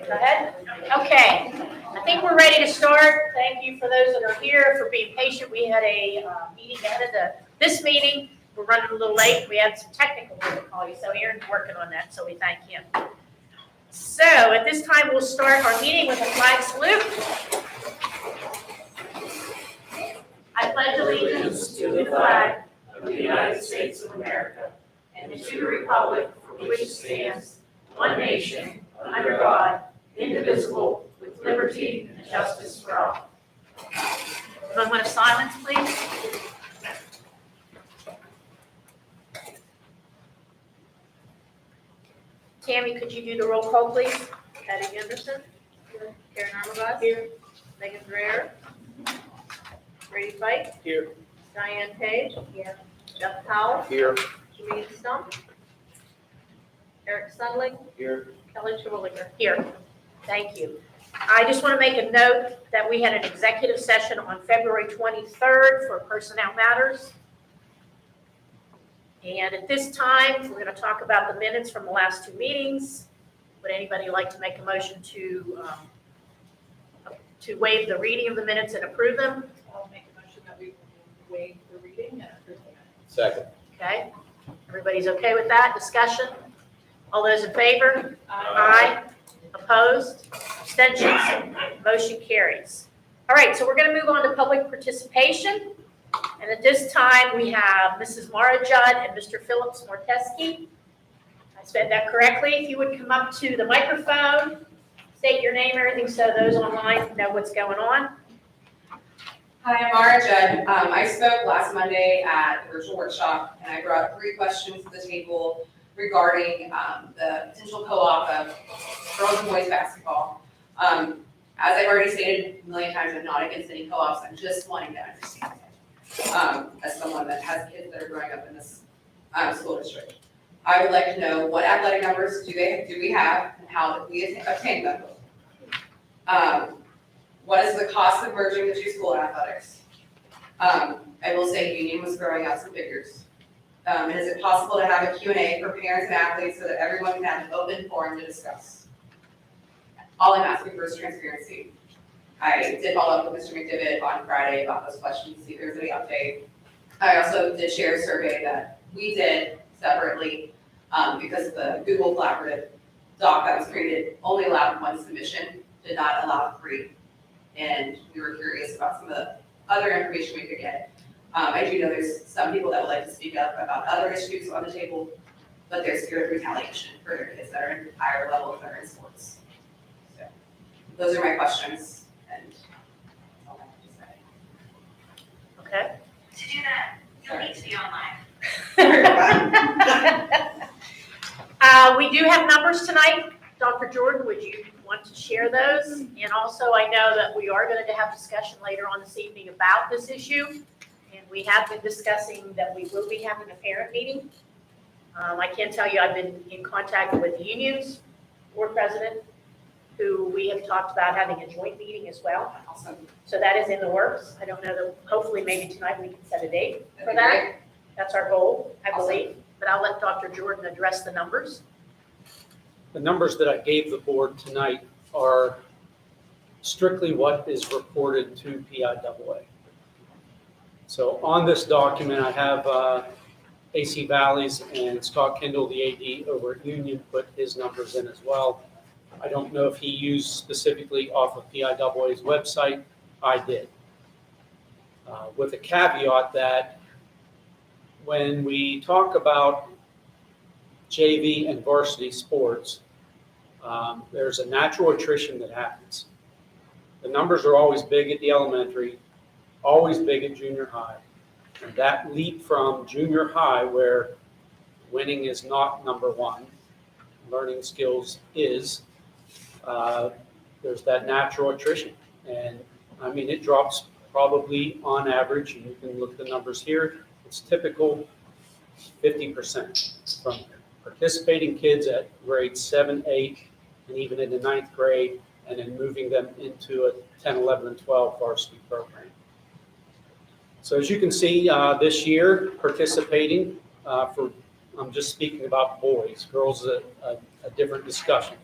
Go ahead. Okay, I think we're ready to start. Thank you for those that are here for being patient. We had a meeting ahead of this meeting. We're running a little late. We had some technical difficulties, so Aaron's working on that, so we thank him. So at this time, we'll start our meeting with a flag salute. I pledge allegiance to the flag of the United States of America and to the republic for which it stands, one nation, under God, indivisible, with liberty and justice for all. A moment of silence, please. Tammy, could you do the roll call, please? Patty Anderson. Here. Karen Armagos. Here. Megan Dreher. Brady Fight. Here. Diane Page. Here. Jeff Powell. Here. Janine Stump. Eric Sundling. Here. Kelly Terwilliger. Here. Thank you. I just want to make a note that we had an executive session on February 23rd for personnel matters. And at this time, we're going to talk about the minutes from the last two meetings. Would anybody like to make a motion to waive the reading of the minutes and approve them? I'll make a motion that we waive the reading and approve the minutes. Second. Okay. Everybody's okay with that? Discussion? All those in favor? Aye. Opposed? Abstentions? Motion carries. All right, so we're going to move on to public participation. And at this time, we have Mrs. Mara Judd and Mr. Phillips Morteski. I said that correctly. If you would come up to the microphone, state your name, everything, so those online know what's going on. Hi, I'm Mara Judd. I spoke last Monday at the virtual workshop, and I brought 3 questions to the table regarding the potential co-op of girls and boys basketball. As I've already stated a million times, I'm not against any co-ops. I'm just wanting to understand it. As someone that has kids that are growing up in this school district, I would like to know what athletic numbers do we have, and how we obtain them. What is the cost of merging the 2 school athletics? I will say Union was throwing out some figures. And is it possible to have a Q&A for parents and athletes so that everyone can have an open forum to discuss? All I'm asking for is transparency. I did follow up with Mr. McDivitt on Friday about those questions to see if there's any update. I also did share a survey that we did separately because the Google Collaborative doc that was created only allowed 1 submission, did not allow 3. And we were curious about some of the other information we could get. I do know there's some people that would like to speak up about other issues on the table, but they're scared of retaliation for their kids that are in higher levels that are in sports. So those are my questions, and that's all I have to say. Okay. To do that, you'll need to be online. We do have numbers tonight. Dr. Jordan, would you want to share those? And also, I know that we are going to have discussion later on this evening about this issue. And we have been discussing that we will be having a parent meeting. I can tell you I've been in contact with the union's board president, who we have talked about having a joint meeting as well. Awesome. So that is in the works. I don't know that, hopefully maybe tonight we can set a date for That'd be that. great. That's our goal, I Awesome. believe. But I'll let Dr. Jordan address the numbers. The numbers that I gave the board tonight are strictly what is reported to PIAA. So on this document, I have AC Valley's and Scott Kendall, the AD over at Union, put his numbers in as well. I don't know if he used specifically off of PIAA's website. I did. With a caveat that when we talk about JV and varsity sports, there's a natural attrition that happens. The numbers are always big at the elementary, always big at junior high. And that leap from junior high, where winning is not number 1, learning skills is, there's that natural attrition. And I mean, it drops probably on average, and you can look at the numbers here, it's typical 50% from participating kids at grades 7, 8, and even in the 9th grade, and then moving them into a 10, 11, and 12 varsity program. So as you can see, this year participating I'm just speaking about boys. Girls, a different discussion.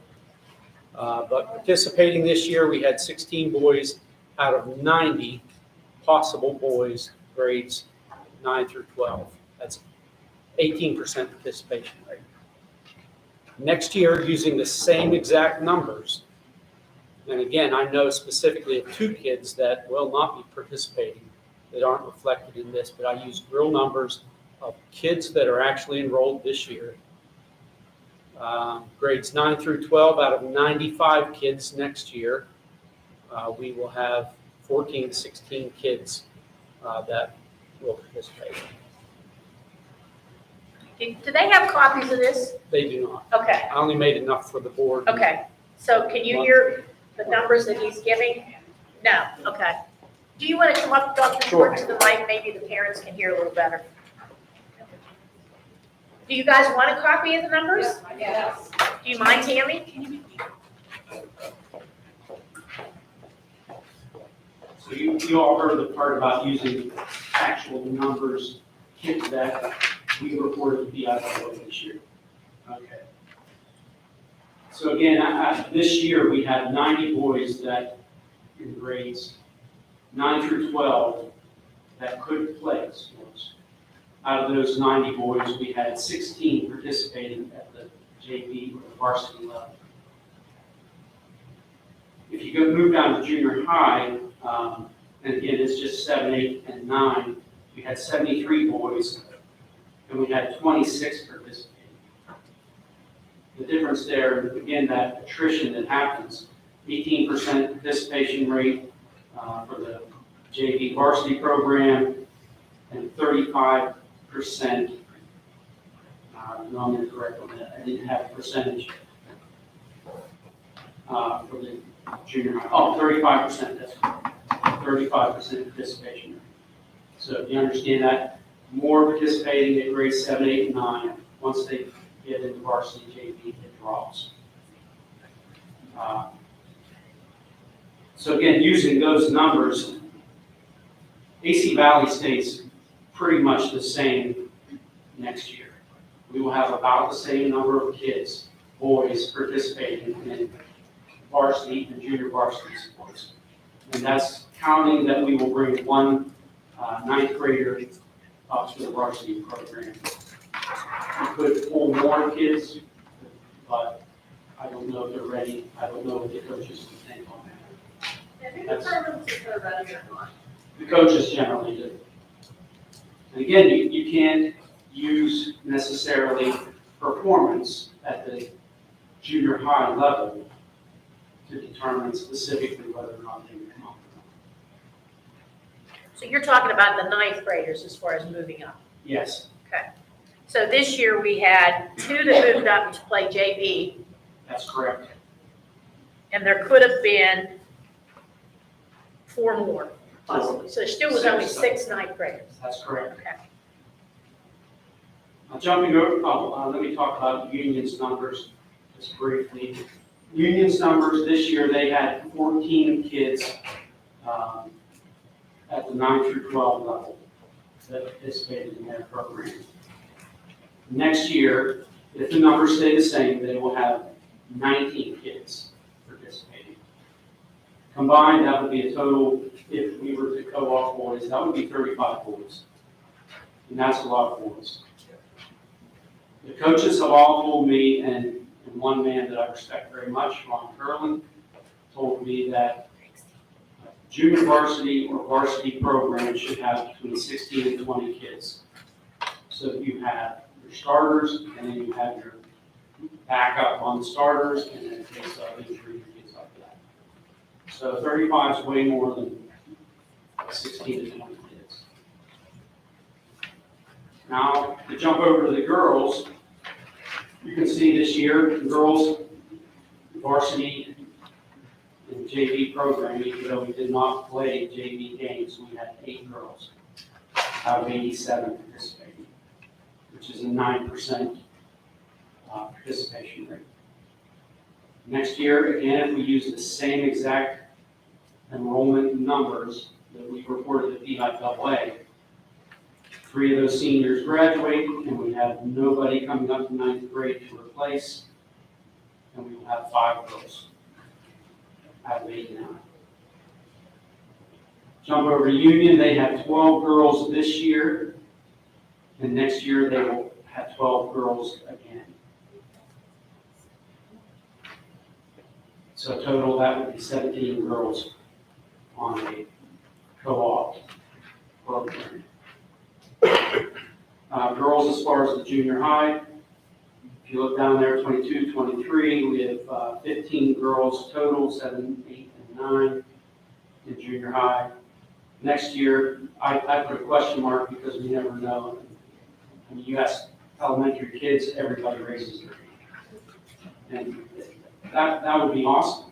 But participating this year, we had 16 boys out of 90 possible boys, grades 9 through 12. That's 18% participation rate. Next year, using the same exact numbers, and again, I know specifically of 2 kids that will not be participating that aren't reflected in this, but I used real numbers of kids that are actually enrolled this year. Grades 9 through 12, out of 95 kids next year, we will have 14 to 16 kids that will participate. Do they have copies of this? They do not. Okay, I only made enough for the board. okay. So can you hear the numbers that he's giving? No, okay. Do you want to come up, Dr. Sure. Short, to the mic? Maybe the parents can hear a little better. Do you guys want a copy of the numbers? Yes. Do you mind, Tammy? So you all heard the part about using actual numbers, kids that we reported to PIW this year. Okay. So again, this year we had 90 boys that in grades 9 through 12 that could play sports. Out of those 90 boys, we had 16 participating at the JV or the varsity level. If you move down to junior high, and again, it's just 7, 8, and 9, we had 73 boys, and we had 26 participating. The difference there, again, that attrition that happens, 18% participation rate for the JV varsity program, and 35%, no, I'm incorrect on that, I didn't have percentage for the junior high, 35%, that's correct. 35% participation rate. So if you understand that, more participating at grades 7, 8, and 9, once they get into varsity JV, it drops. So again, using those numbers, AC Valley stays pretty much the same next year. We will have about the same number of kids, boys, participating in varsity and junior varsity sports. And that's counting that we will bring one 9th grader up to the varsity program. We could pull more kids, but I don't know if they're ready. I don't know what the coaches think on that. Who determines if they're ready or not? The coaches generally do. And again, you can't use necessarily performance at the junior high level to determine specifically whether or not they can come up. So you're talking about the 9th graders as far as moving up. Yes, So this year we had 2 that moved up to play JV, that's correct. and there could have been 4 more possibly. So there still was only 6 9th graders. That's correct. Okay. Now jumping over, let me talk about Union's numbers just briefly. Union's numbers this year, they had 14 kids at the 9 through 12 level that participated in their program. Next year, if the numbers stay the same, they will have 19 kids participating. Combined, that would be a total, if we were to co-op boys, that would be 35 boys. And that's a lot of boys. The coaches have all told me, and one man that I respect very much, Ron Curlin, told me that junior varsity or varsity program should have between 16 and 20 kids. So you have your starters, and then you have your backup on the starters, and then in case of injury, your kids like that. So 35 is way more than 16 to 20 kids. Now, to jump over to the girls, you can see this year, the girls varsity and JV program, even though we did not play JV games, we had 8 girls out of 87 participating, which is a 9% participation rate. Next year, again, if we use the same exact enrollment numbers that we reported at PIAA, 3 of those seniors graduate, and we have nobody coming up to 9th grade to replace, and we will have 5 girls out of 89. Jump over to Union, they have 12 girls this year, and next year they will have 12 girls again. So total, that would be 17 girls on a co-op program. Girls, as far as the junior high, if you look down there, 22, 23, we have 15 girls total, 7, 8, and 9 in junior high. Next year, I put a question mark because we never know. I mean, you ask elementary kids, everybody raises their hand. And that would be awesome.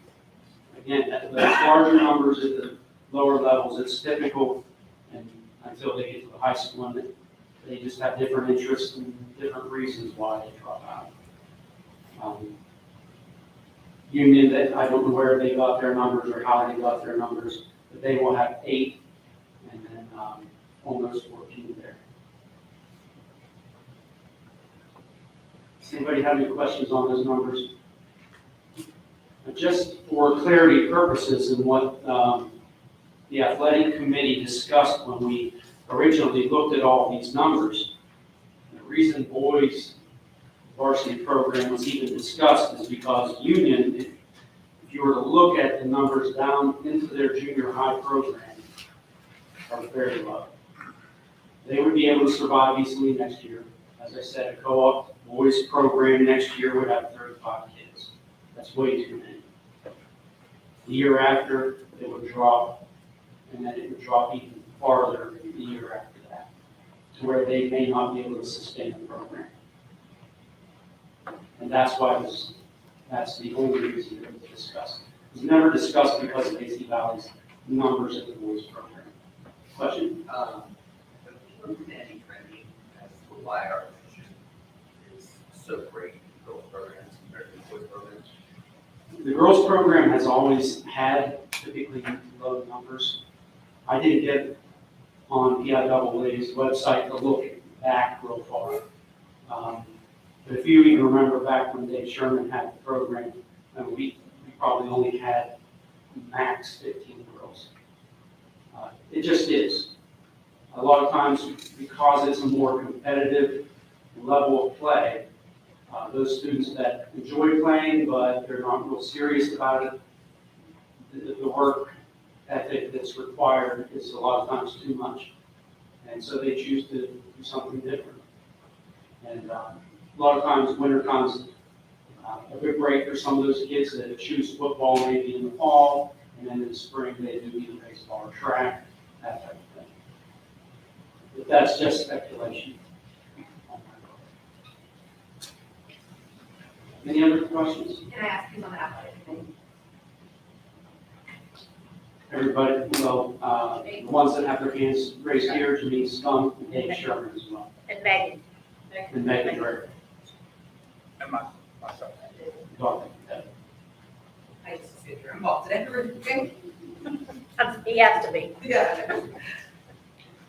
Again, those larger numbers at the lower levels, it's typical, and until they get to the high school, and they just have different interests and different reasons why they drop out. Union, that I don't know where they got their numbers or how they got their numbers, but they will have 8 and then almost 14 there. Does anybody have any questions on those numbers? Just for clarity purposes and what the athletic committee discussed when we originally looked at all these numbers, the reason boys varsity program was even discussed is because Union, if you were to look at the numbers down into their junior high program, are very low. They would be able to survive easily next year. As I said, a co-op boys program next year would have 35 kids. That's way too many. The year after, it would drop, and then it would drop even farther the year after that, to where they may not be able to sustain the program. And that's why that's the only reason it was discussed. It was never discussed because of AC Valley's numbers at the boys program. Question? Any trending as to why our position is so great in girls programs compared to the boys programs? The girls program has always had typically low numbers. I didn't get on PIAA's website to look back real far. But if you even remember back when Dave Sherman had the program, we probably only had max 15 girls. It just is. A lot of times, because it's a more competitive level of play, those students that enjoy playing, but they're not real serious about it, the work ethic that's required is a lot of times too much. And so they choose to do something different. And a lot of times, winter comes a good break for some of those kids that choose football maybe in the fall, and then in the spring they do either baseball or track, that type of thing. But that's just speculation. Any other questions? Can I ask you on the athletic committee? Everybody, well, the ones that have their hands raised here, Janine Skunk and Dave Sherman as well, And Megan, and Megan Dreher. And myself. I used to see if you're involved in everything. he has to be. Yeah.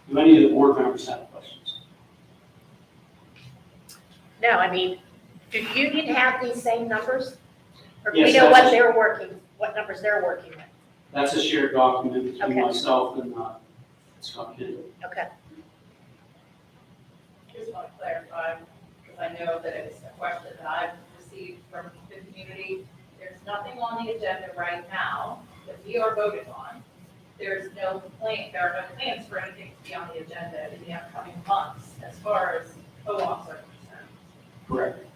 Do any of the board members have questions? No, I mean, do Union have these same numbers? Or do we Yes, know that's- what numbers they're working with? That's a shared document between Okay. myself and Scott Kendall. Okay. Just want to clarify, because I know that it's a question that I've received from the community. There's nothing on the agenda right now that we are voting on. There are no plans for anything to be on the agenda in the upcoming months as far as co-ops are concerned. Correct.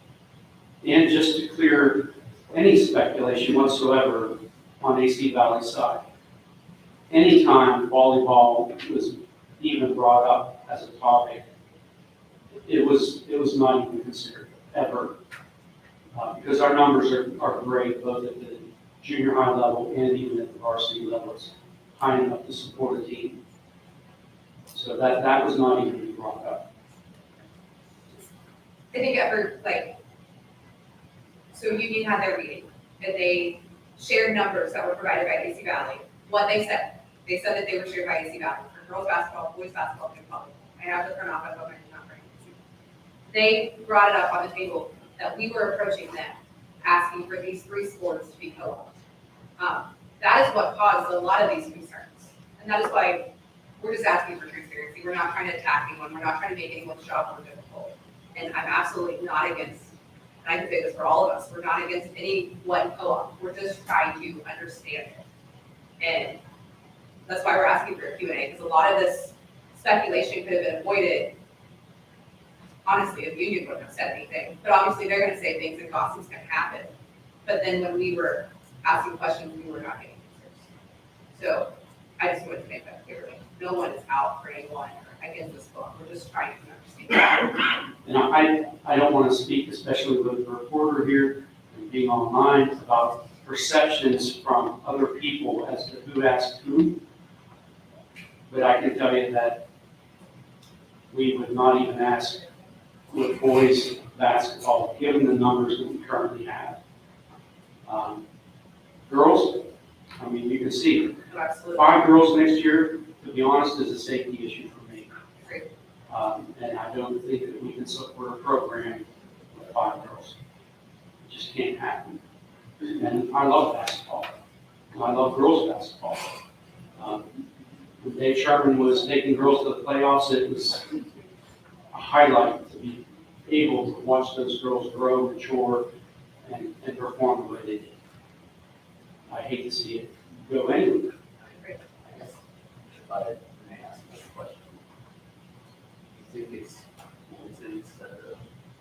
And just to clear any speculation whatsoever on AC Valley's side, anytime volleyball was even brought up as a topic, it was not even considered, ever. Because our numbers are great, both at the junior high level and even at the varsity levels, high enough to support a team. So that was not even brought up. I think ever, so Union had their meeting, and they shared numbers that were provided by AC Valley. What they said that they were shared by AC Valley for girls basketball, boys basketball, and volleyball. I have to turn off, I hope I'm not bringing it. They brought it up on the table that we were approaching them, asking for these 3 sports to be co-opted. That is what caused a lot of these concerns. And that is why we're just asking for transparency. We're not trying to attack anyone. We're not trying to make anyone's job more difficult. And I'm absolutely not against, and I can say this for all of us, we're not against any one co-op. We're just trying to understand it. And that's why we're asking for a Q&A, because a lot of this speculation could have been avoided. Honestly, if union wouldn't have said anything, but obviously they're gonna say things and gossip's gonna happen. But then when we were asking questions, we were not getting answers. So I just wanted to make that clear, like, no one is out for anyone or against this book, we're just trying to understand. And I don't want to speak, especially with the reporter here and being online, about perceptions from other people as to who asked who. But I can tell you that we would not even ask with boys basketball, given the numbers that we currently have. Girls, I mean, you can see it. Absolutely. 5 girls next year, to be honest, is a safety issue for me. Great. And I don't think that we can support a program with 5 girls. It just can't happen. And I love basketball. I love girls basketball. When Dave Sherman was taking girls to the playoffs, it was a highlight to be able to watch those girls grow, mature, and perform the way they did. I hate to see it go anywhere. I guess if I may ask this question, do you think it's coincidence that the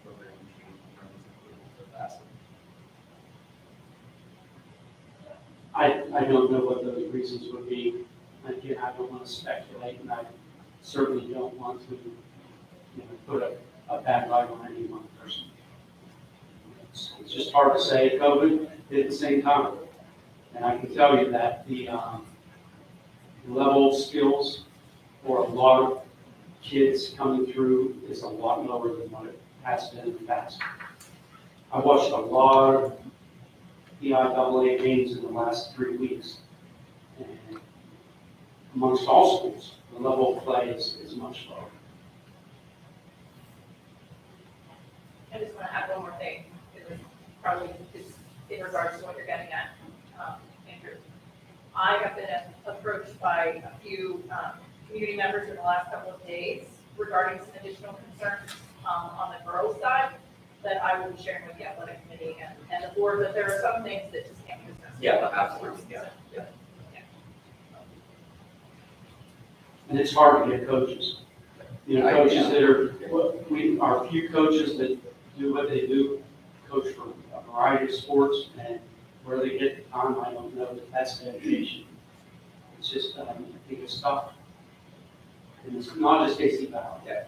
program changed in terms of the basketball? I don't know what those reasons would be. Again, I don't want to speculate, and I certainly don't want to, put a bad light on any one person. It's just hard to say. COVID did at the same time. And I can tell you that the level of skills for a lot of kids coming through is a lot lower than what it has been in the past. I watched a lot of PIAA games in the last 3 weeks. And amongst all schools, the level of play is much lower. I just want to add one more thing, because probably is in regards to what you're getting at, Andrew. I have been approached by a few community members in the last couple of days regarding some additional concerns on the girls' side that I will be sharing with the athletic committee and the board, that there are some things that just can't be discussed. Yeah, absolutely, yeah. And it's hard to get coaches. Coaches that are few coaches that do what they do, coach for a variety of sports, and where they get the time, I don't know, but that's dedication. It's just, I think it's tough. And it's not just AC Valley. Yeah.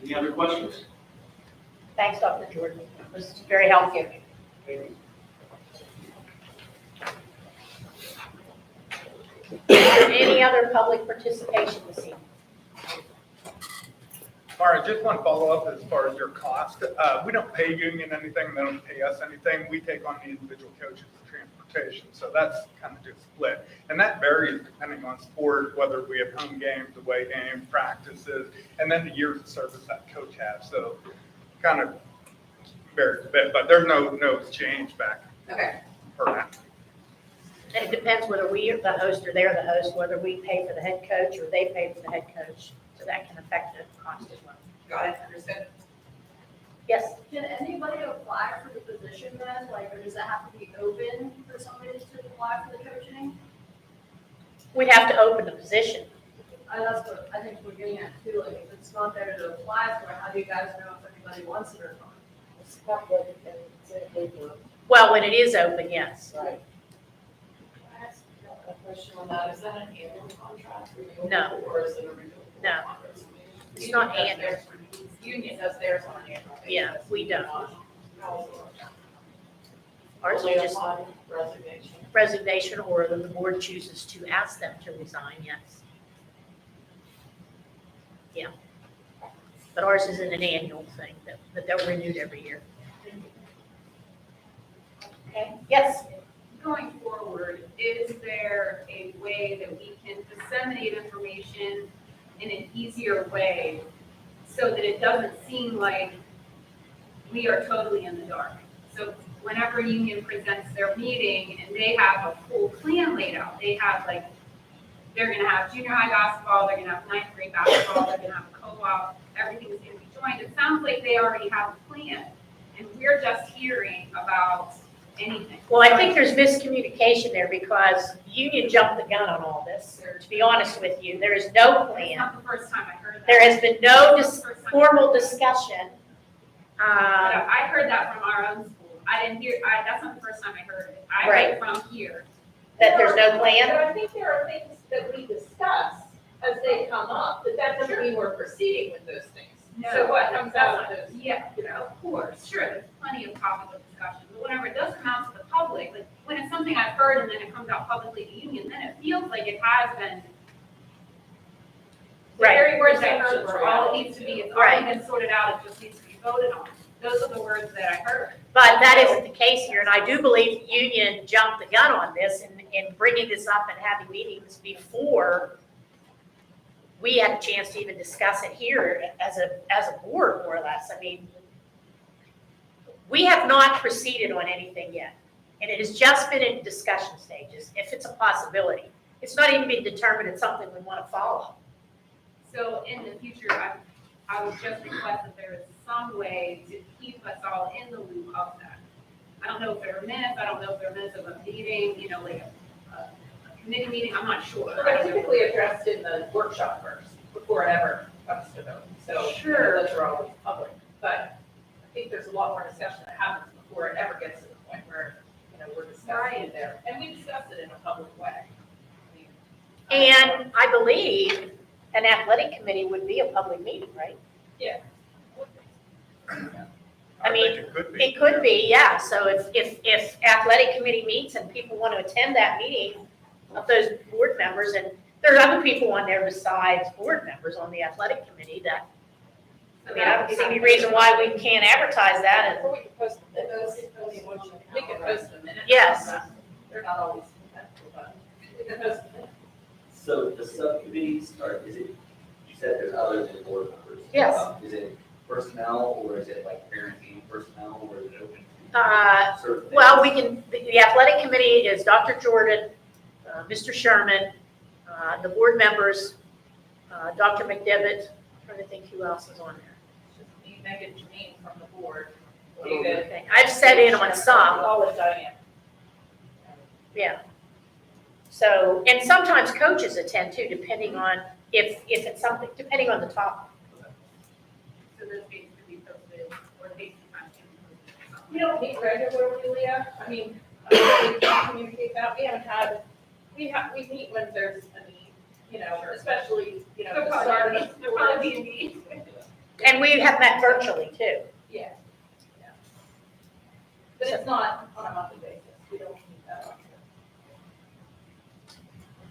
Any other questions? Thanks, Dr. Jordan. It was very helpful. Any other public participation this evening? All right, just one follow-up as far as your cost. We don't pay union anything, they don't pay us anything. We take on the individual coaches' transportation, so that's kind of just split. And that varies depending on sport, whether we have home games, away games, practices, and then the years of service that coach has. So kind of varies a bit, but there's no change back Okay. per that. And it depends whether we are the host or they're the host, whether we pay for the head coach or they pay for the head coach. So that can affect the cost as well. Got it, understood. Yes, Can anybody apply for the position then, like, or does that have to be open for somebody to apply for the coaching? we'd have to open the position. That's what I think we're getting at too, like, if it's not there to apply for, how do you guys know if anybody wants it or not? Well, when it is open, yes. Right. I asked a question on that, is that an annual contract? No. Or is it a renewal? No. It's not annual. Union does theirs on an annual basis. Yeah, we don't. Ours is just Resignation. resignation, or the board chooses to ask them to resign, yes. Yeah. But ours isn't an annual thing, that they're renewed every year. Okay, yes? Going forward, is there a way that we can disseminate information in an easier way so that it doesn't seem like we are totally in the dark? So whenever union presents their meeting and they have a full plan laid out, they have like, they're gonna have junior high basketball, they're gonna have ninth grade basketball, they're gonna have a co-op, everything's gonna be joined. It sounds like they already have a plan, and we're just hearing about anything. Well, I think there's miscommunication there because union jumped the gun on all this. To be honest with you, there is no It's plan. not the first time I heard that. There has been no It's not the first time. formal discussion. But I heard that from our own school. I didn't hear, that's not the first time I heard it. I heard Right. it from here. That there's no plan. But I think there are things that we discuss as they come up, but that doesn't mean we're proceeding with those things. So what comes out of those? Yeah, of course, sure, there's plenty of topics of discussion, but whenever it does come out to the public, like, when it's something I've heard and then it comes out publicly to union, then it feels like it has been. The Right. very words I heard were all it needs to be, it's already been sorted out, it just needs to be voted on. Those are the words that I heard. But that isn't the case here, and I do believe the union jumped the gun on this in bringing this up and having meetings before we had a chance to even discuss it here as a board, more or less. I mean, we have not proceeded on anything yet, and it has just been in discussion stages, if it's a possibility. It's not even been determined it's something we want to follow. So in the future, I would just request that there is some way to keep us all in the loop of that. I don't know if there are minutes, I don't know if there are minutes of a meeting, like a committee meeting, I'm not sure. But they're typically addressed in the workshop first, before it ever comes to vote. So Sure. those are always public. But I think there's a lot more discussion that happens before it ever gets to the point where, we're discussing it there. And we discussed it in a public way. I mean, And I believe an athletic committee would be a public meeting, right? I mean, think it could be. It could be, yeah. So if athletic committee meets and people want to attend that meeting of those board members, and there are other people on there besides board members on the athletic committee that, I mean, I don't see any reason why we can't advertise that. And Or we could post the minutes. We could post the minutes. Yes. They're not always compatible, but we could post the minutes. So the subcommittees are, is it, you said there's other than board members? Yes. Is it personnel, or is it like parenting personnel, or is it open to certain things? well, we can, the athletic committee is Dr. Jordan, Mr. Sherman, the board members, Dr. McDevitt, I'm trying to think who else is on there. You make it Janine from the board. Okay. I've set in on some. All with Diane. Yeah. So, and sometimes coaches attend too, depending on if it's something, depending on the topic. So those dates could be posted, or the dates and times can be posted. We don't meet regularly, Leah. I mean, we can communicate that. We haven't had, we meet when there's a need, especially, There'll the start probably of be- there'll probably be a need. And we have met virtually too. Yeah. But it's not on a monthly basis. We don't meet that often.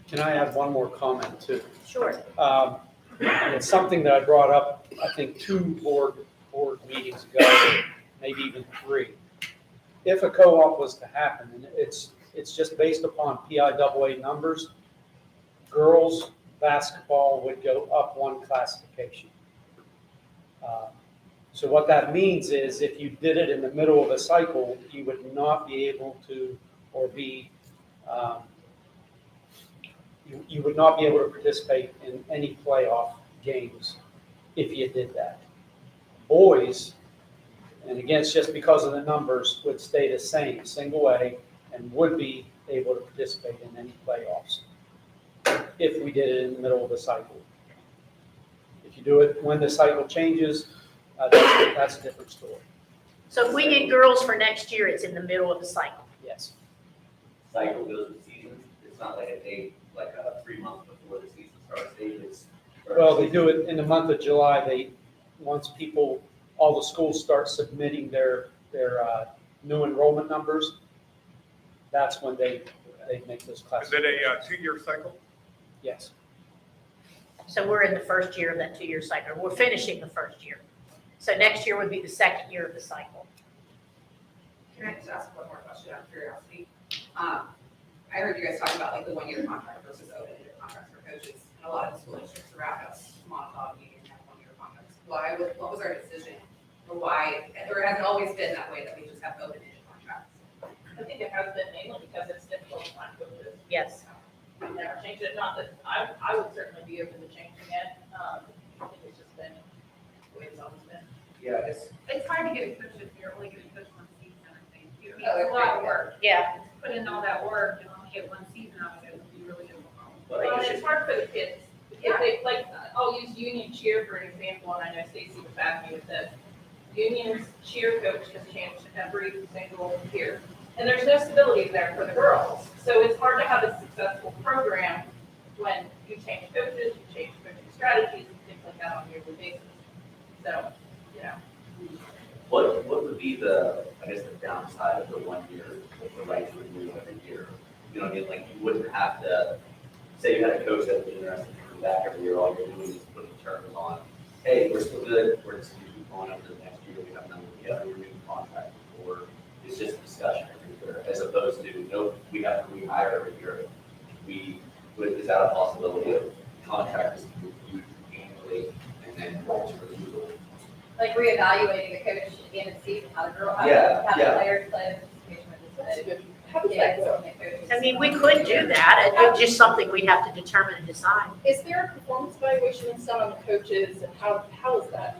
Can I add one more comment too? Sure. And it's something that I brought up, I think, 2 board meetings ago, maybe even 3. If a co-op was to happen, and it's just based upon PIAA numbers, girls basketball would go up 1 classification. So what that means is if you did it in the middle of a cycle, you would not be able to, or be, you would not be able to participate in any playoff games if you did that. Boys, and again, it's just because of the numbers, would stay the same, single A, and would be able to participate in any playoffs if we did it in the middle of the cycle. If you do it when the cycle changes, that's a different story. So if we get girls for next year, it's in the middle of the cycle. Yes. Cycle goes with seasons, it's not like a day, like a 3 months before the season starts, Well, they do it in the month of July. Once all the schools start submitting their new enrollment numbers, that's when they make those Is classes. it a 2-year cycle? Yes. So we're in the first year of that 2-year cycle. We're finishing the first year. So next year would be the second year of the cycle. Can I just ask one more question out of curiosity? I heard you guys talking about like the 1-year contract versus open-ended contracts for coaches. And a lot of the school districts around us, Montauk, Union have 1-year contracts. What was our decision? Or why, or has it always been that way that we just have open-ended contracts? Yes. We never changed it, not that, I would certainly be open to changing it. I think it's just been the way it's always been. Yeah, I guess, It's hard to get a coach if you're only going to coach one season, I think. You know, Oh, it's a lot of work. Yeah, Put in all that work and only get one season out of it would be really difficult. but Well, I and guess it's hard for the kids. If they, like, I'll use Union cheer for an example, and I know Stacy would back me with this. Union's cheer coach has changed every single year. And there's no stability there for the girls. So it's hard to have a successful program when you change coaches, you change coaching strategies, and things like that on a yearly basis. So, you know. what would be the, I guess, the downside of the 1 year, with the right to renew every year? You know what I mean, like, you wouldn't have to, say you had a coach that was interested in coming back every year, all you're doing is putting terms on, hey, we're still good, we're just gonna keep going up to the next year, we have none, we have a renewed contract, or it's just a discussion every year, as opposed to, no, we have to rehire every year. Is that a possibility of contracts reviewed annually and then rights renewal? Like reevaluating the coach at the end of the season, how the girl, how Yeah, the yeah. players play, the participation How does yeah, that go? so the coaches. I mean, we could do that. It's just something we have to determine and decide. Is there a performance evaluation and some on the coaches, and how is that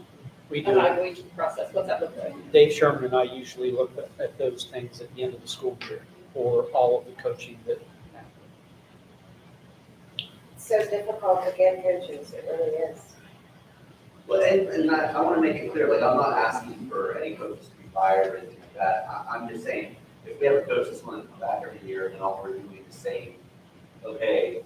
We do. evaluation process? What's that look like? Dave Sherman and I usually look at those things at the end of the school year for all of the coaching that, So difficult to get coaches, it really is. Well, and I want to make it clear, like, I'm not asking for any coaches to be fired or anything like that. I'm just saying, if we have a coach that's willing to come back every year and all we're doing is saying, okay,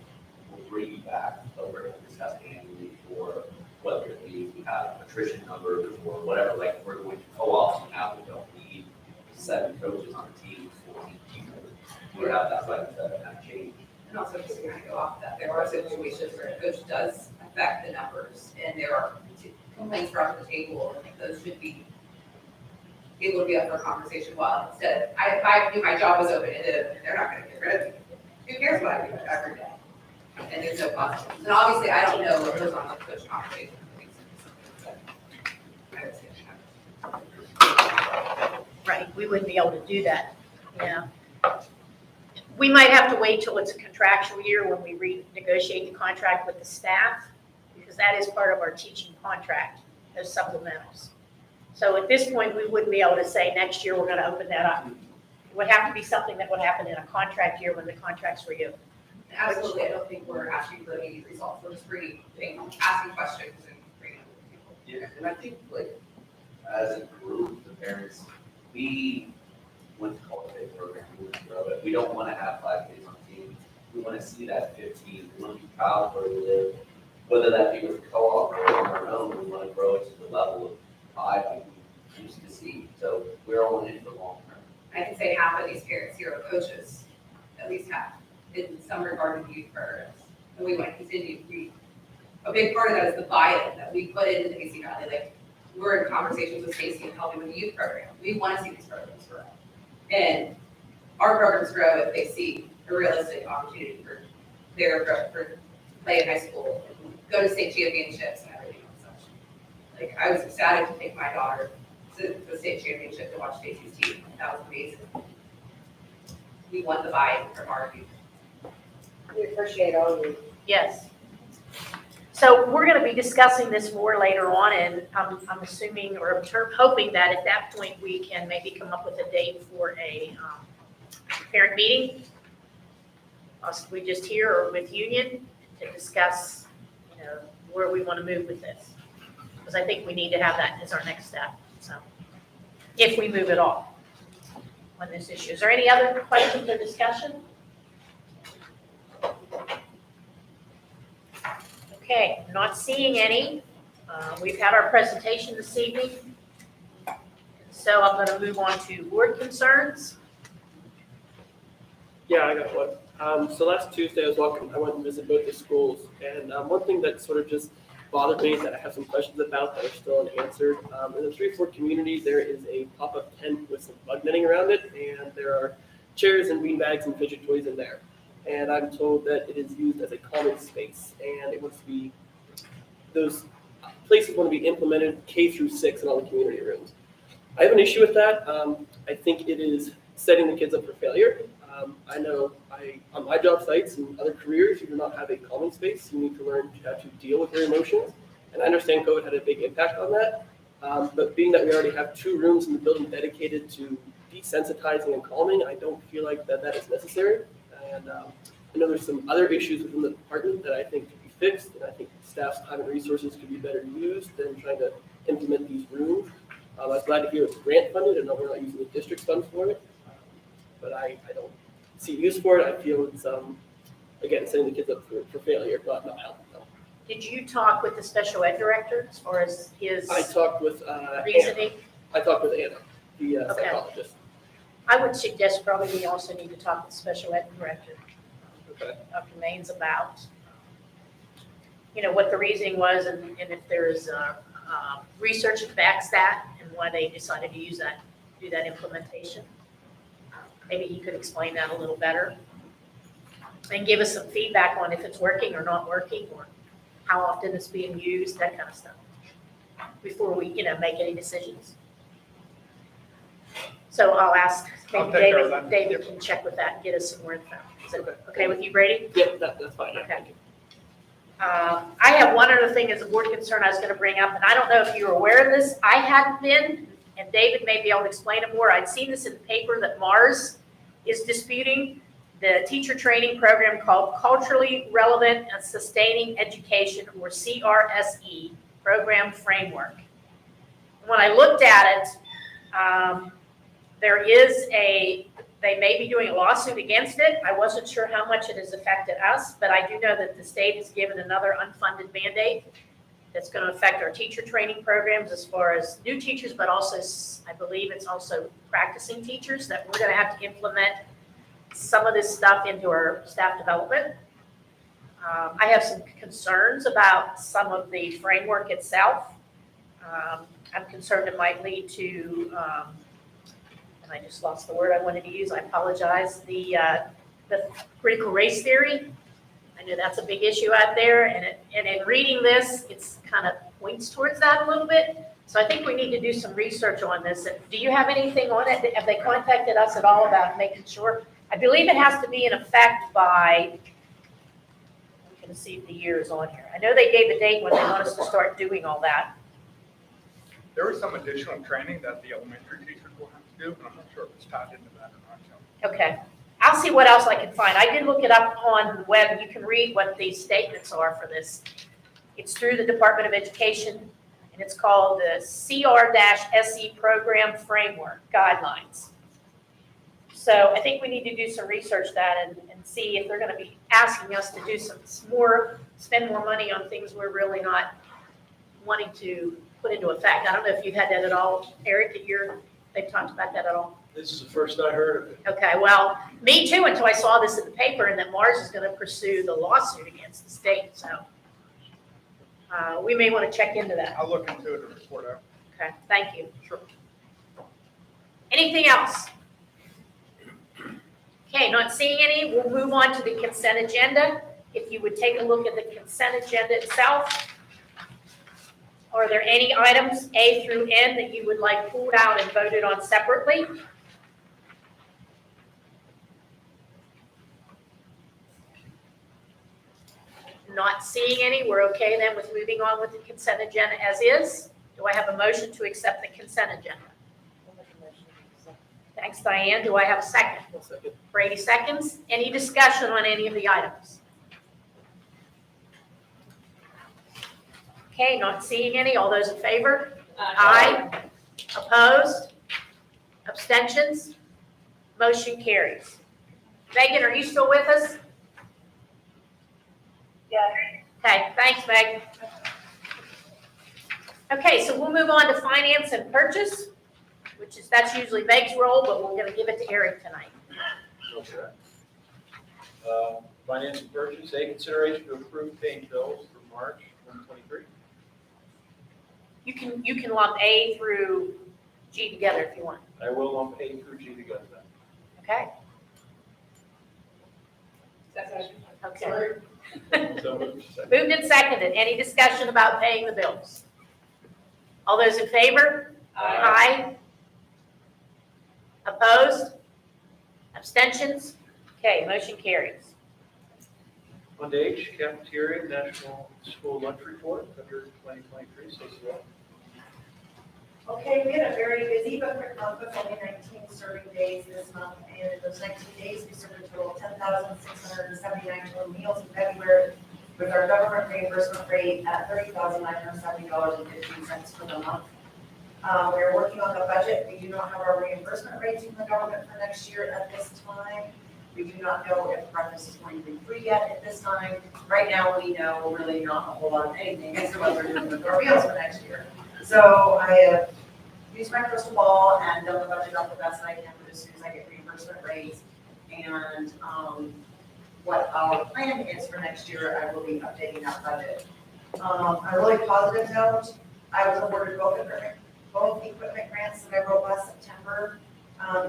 we'll bring you back, but we're going to discuss annually for whether it be we have attrition numbers or whatever, like, we're going to co-ops now, we don't need 7 coaches on a team, 14 people. We have that right to kind of change. And also just to go off that, there are situations where a coach does affect the numbers and there are complaints brought to the table and those should be able to be up for conversation. Well, instead of, if I knew my job was open and they're not gonna get rid of me, who cares what I do every day? And there's no consequences. And obviously, I don't know what goes on with coach conversation. I would say. Right, we wouldn't be able to do that, yeah. We might have to wait till it's a contractual year when we renegotiate the contract with the staff, because that is part of our teaching contract, those supplementals. So at this point, we wouldn't be able to say next year we're gonna open that up. It would have to be something that would happen in a contract year when the contract's renewed. Absolutely, I don't think we're asking for immediate results, we're just bringing, asking questions and bringing up people. Yeah, and I think, like, as a group, the parents, we went to cultivate the program, we want to grow it. We don't want to have 5 kids on the team. We want to see that 15. We want to be proud of where we live, whether that be with a co-op or on our own. We want to grow it to the level of 5 like we used to see. So we're all in it for the long term. I can say half of these parents here are coaches, at least half, in some regard to youth programs. And we want to continue, a big part of that is the buy-in that we put into the AC Valley. Like, we're in conversations with Stacy and helping with the youth program. We want to see these programs grow. And our programs grow if they see a realistic opportunity for their growth, for play in high school, go to state championships and everything and such. Like, I was ecstatic to take my daughter to the state championship to watch Stacy's team. That was amazing. We want the buy-in from our youth. We appreciate all you. Yes. So we're gonna be discussing this more later on, and I'm assuming, or hoping that at that point, we can maybe come up with a date for a parent meeting. Possibly just here or with Union to discuss, you know, where we wanna move with this. Because I think we need to have that as our next step, so. If we move at all on this issue. Is there any other questions or discussion? Okay, not seeing any. We've had our presentation this evening. So I'm going to move on to board concerns. Yeah, I got one. So last Tuesday, I went and visited both the schools, and one thing that sort of just bothered me that I have some questions about that are still unanswered. In the 3-4 community, there is a pop-up tent with some bug netting around it, and there are chairs and beanbags and fidget toys in there. And I'm told that it is used as a common space, and it wants to be, those places want to be implemented K through 6 in all the community rooms. I have an issue with that. I think it is setting the kids up for failure. I know on my job sites and other careers, you do not have a calming space. You need to learn how to deal with your emotions. And I understand COVID had a big impact on that. But being that we already have 2 rooms in the building dedicated to desensitizing and calming, I don't feel like that is necessary. And I know there's some other issues within the department that I think could be fixed, and I think staff's time and resources could be better used than trying to implement these rooms. I was glad to hear it's grant funded, and we're not using the district's funds for it. But I don't see use for it. I feel it's, again, setting the kids up for failure, not helping them. Did you talk with the special ed director as far as his I talked with reasoning? I talked with Anna, the Okay. psychologist. I would suggest probably we also need to talk with the special ed director, Okay. Dr. Maines, about, what the reasoning was and if there's research that backs that and why they decided to do that implementation. Maybe he could explain that a little better and give us some feedback on if it's working or not working or how often it's being used, that kind of stuff, before we, make any decisions. So I'll ask, I'll maybe take care of that. David can check with that and get us some more info. Is it okay with you, Brady? Yeah, that's fine. Yeah, Okay. thank you. I have one other thing as a board concern I was gonna bring up, and I don't know if you were aware of this. I hadn't been, and David may be able to explain it more. I'd seen this in the paper that Mars is disputing the teacher training program called Culturally Relevant and Sustaining Education, or CRSE, program framework. When I looked at it, they may be doing a lawsuit against it. I wasn't sure how much it has affected us, but I do know that the state has given another unfunded mandate that's going to affect our teacher training programs as far as new teachers, but also, I believe it's also practicing teachers, that we're going to have to implement some of this stuff into our staff development. I have some concerns about some of the framework itself. I'm concerned it might lead to, and I just lost the word I wanted to use, I apologize, the critical race theory. I know that's a big issue out there, and in reading this, it's kind of points towards that a little bit. So I think we need to do some research on this. Do you have anything on it? Have they contacted us at all about making sure? I believe it has to be in effect by, I'm going to see if the year is on here. I know they gave a date when they want us to start doing all that. There was some additional training that the elementary teachers will have to do, but I'm not sure if it's tied into that or not. So. Okay. I'll see what else I can find. I did look it up on the web. You can read what these statements are for this. It's through the Department of Education, and it's called the CR-SE Program Framework Guidelines. So I think we need to do some research that and see if they're going to be asking us to do some more, spend more money on things we're really not wanting to put into effect. I don't know if you've had that at all, Eric, they've talked about that at all. This is the first I heard of it. Okay, well, me too, until I saw this in the paper and that Mars is going to pursue the lawsuit against the state, so we may want to check into that. I'll look into it and report out. Okay, thank you. Sure. Anything else? Okay, not seeing any, we'll move on to the consent agenda. If you would take a look at the consent agenda itself. Are there any items A through N that you would like pulled out and voted on separately? Not seeing any, we're okay then with moving on with the consent agenda as is. Do I have a motion to accept the consent agenda? Thanks, Diane. Do I have a second? One second. Brady seconds. Any discussion on any of the items? Okay, not seeing any. All those in favor? Aye. Opposed? Abstentions? Motion carries. Megan, are you still with us? Yes. Okay, thanks, Meg. Okay, so we'll move on to finance and purchase, that's usually Meg's role, but we're going to give it to Eric tonight. Okay. Finance and purchase, A, consideration to approve paying bills for March 2023. You can lump A through G together if you want. I will lump A through G together then. Okay? That's what I should. Okay. So moved. Second. Moved and seconded. Any discussion about paying the bills? All those in favor? Aye. Opposed? Abstentions? Okay, motion carries. On to H, cafeteria, National School Lunch Report, February 2023, Stacey Wall. Okay, we had a very busy but quick month with only 19 serving days this month, and in those 19 days, we served a total of 10,679 total meals in February, with our government reimbursement rate at $30,970.15 for the month. We're working on the budget. We do not have our reimbursement rates from the government for next year at this time. We do not know if breakfast is going to be free yet at this time. Right now, we know really not a whole lot of anything as to what we're doing with our meals for next year. So I have used my crystal ball and done the budget up the best I can, but as soon as I get reimbursement rates and what our plan is for next year, I will be updating that budget. On a really positive note, I was awarded both equipment grants that I wrote last September,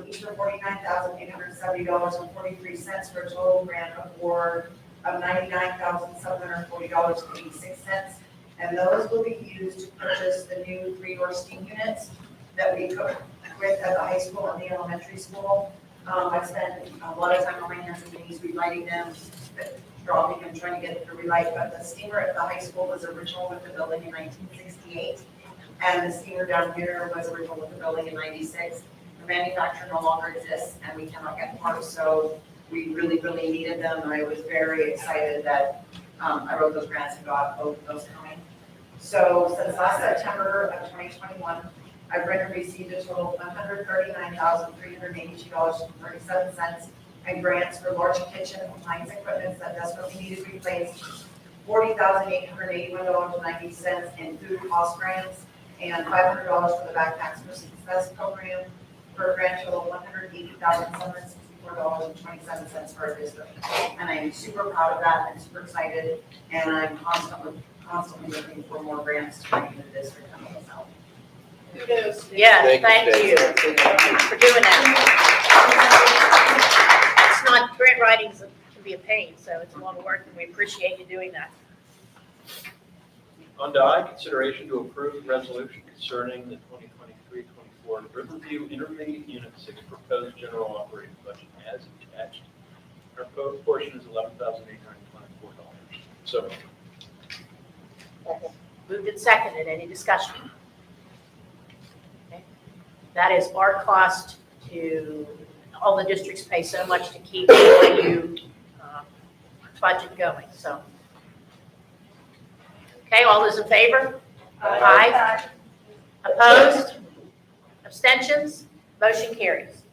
each for $49,870.43 for a total grant award of $99,740.86. And those will be used to purchase the new 3-door steam units that we cook with at the high school and the elementary school. I spent a lot of time on my hands and knees rewriting them, dropping them, trying to get it to rewrite. But the steamer at the high school was original with the building in 1968. And the steamer down here was original with the building in 96. The manufacturer no longer exists and we cannot get parts. So we really, really needed them. And I was very excited that I wrote those grants and got both of those coming. So since last September of 2021, I've received a total of $139,382.37 and grants for large kitchen appliance equipment that desperately needed replaced, $40,881.90 in food cost grants, and $500 for the Backpacks for Success program, for a grand total of $180,764.27 for our district. And I am super proud of that and super excited, and I'm constantly looking for more grants to bring into the district and help us out. Kudos. Yes, thank you for doing that. It's not, grant writing can be a pain, so it's a lot of work, and we appreciate you doing that. On to I, consideration to approve resolution concerning the 2023-24 Riverview Intermediate Unit 6 proposed general operating budget as attached. Our portion is $11,824. So Moved and seconded, any discussion? Okay. That is our cost to, all the districts pay so much to keep the OU budget going, so. Okay, all those in favor? Aye. Opposed? Abstentions? Motion carries.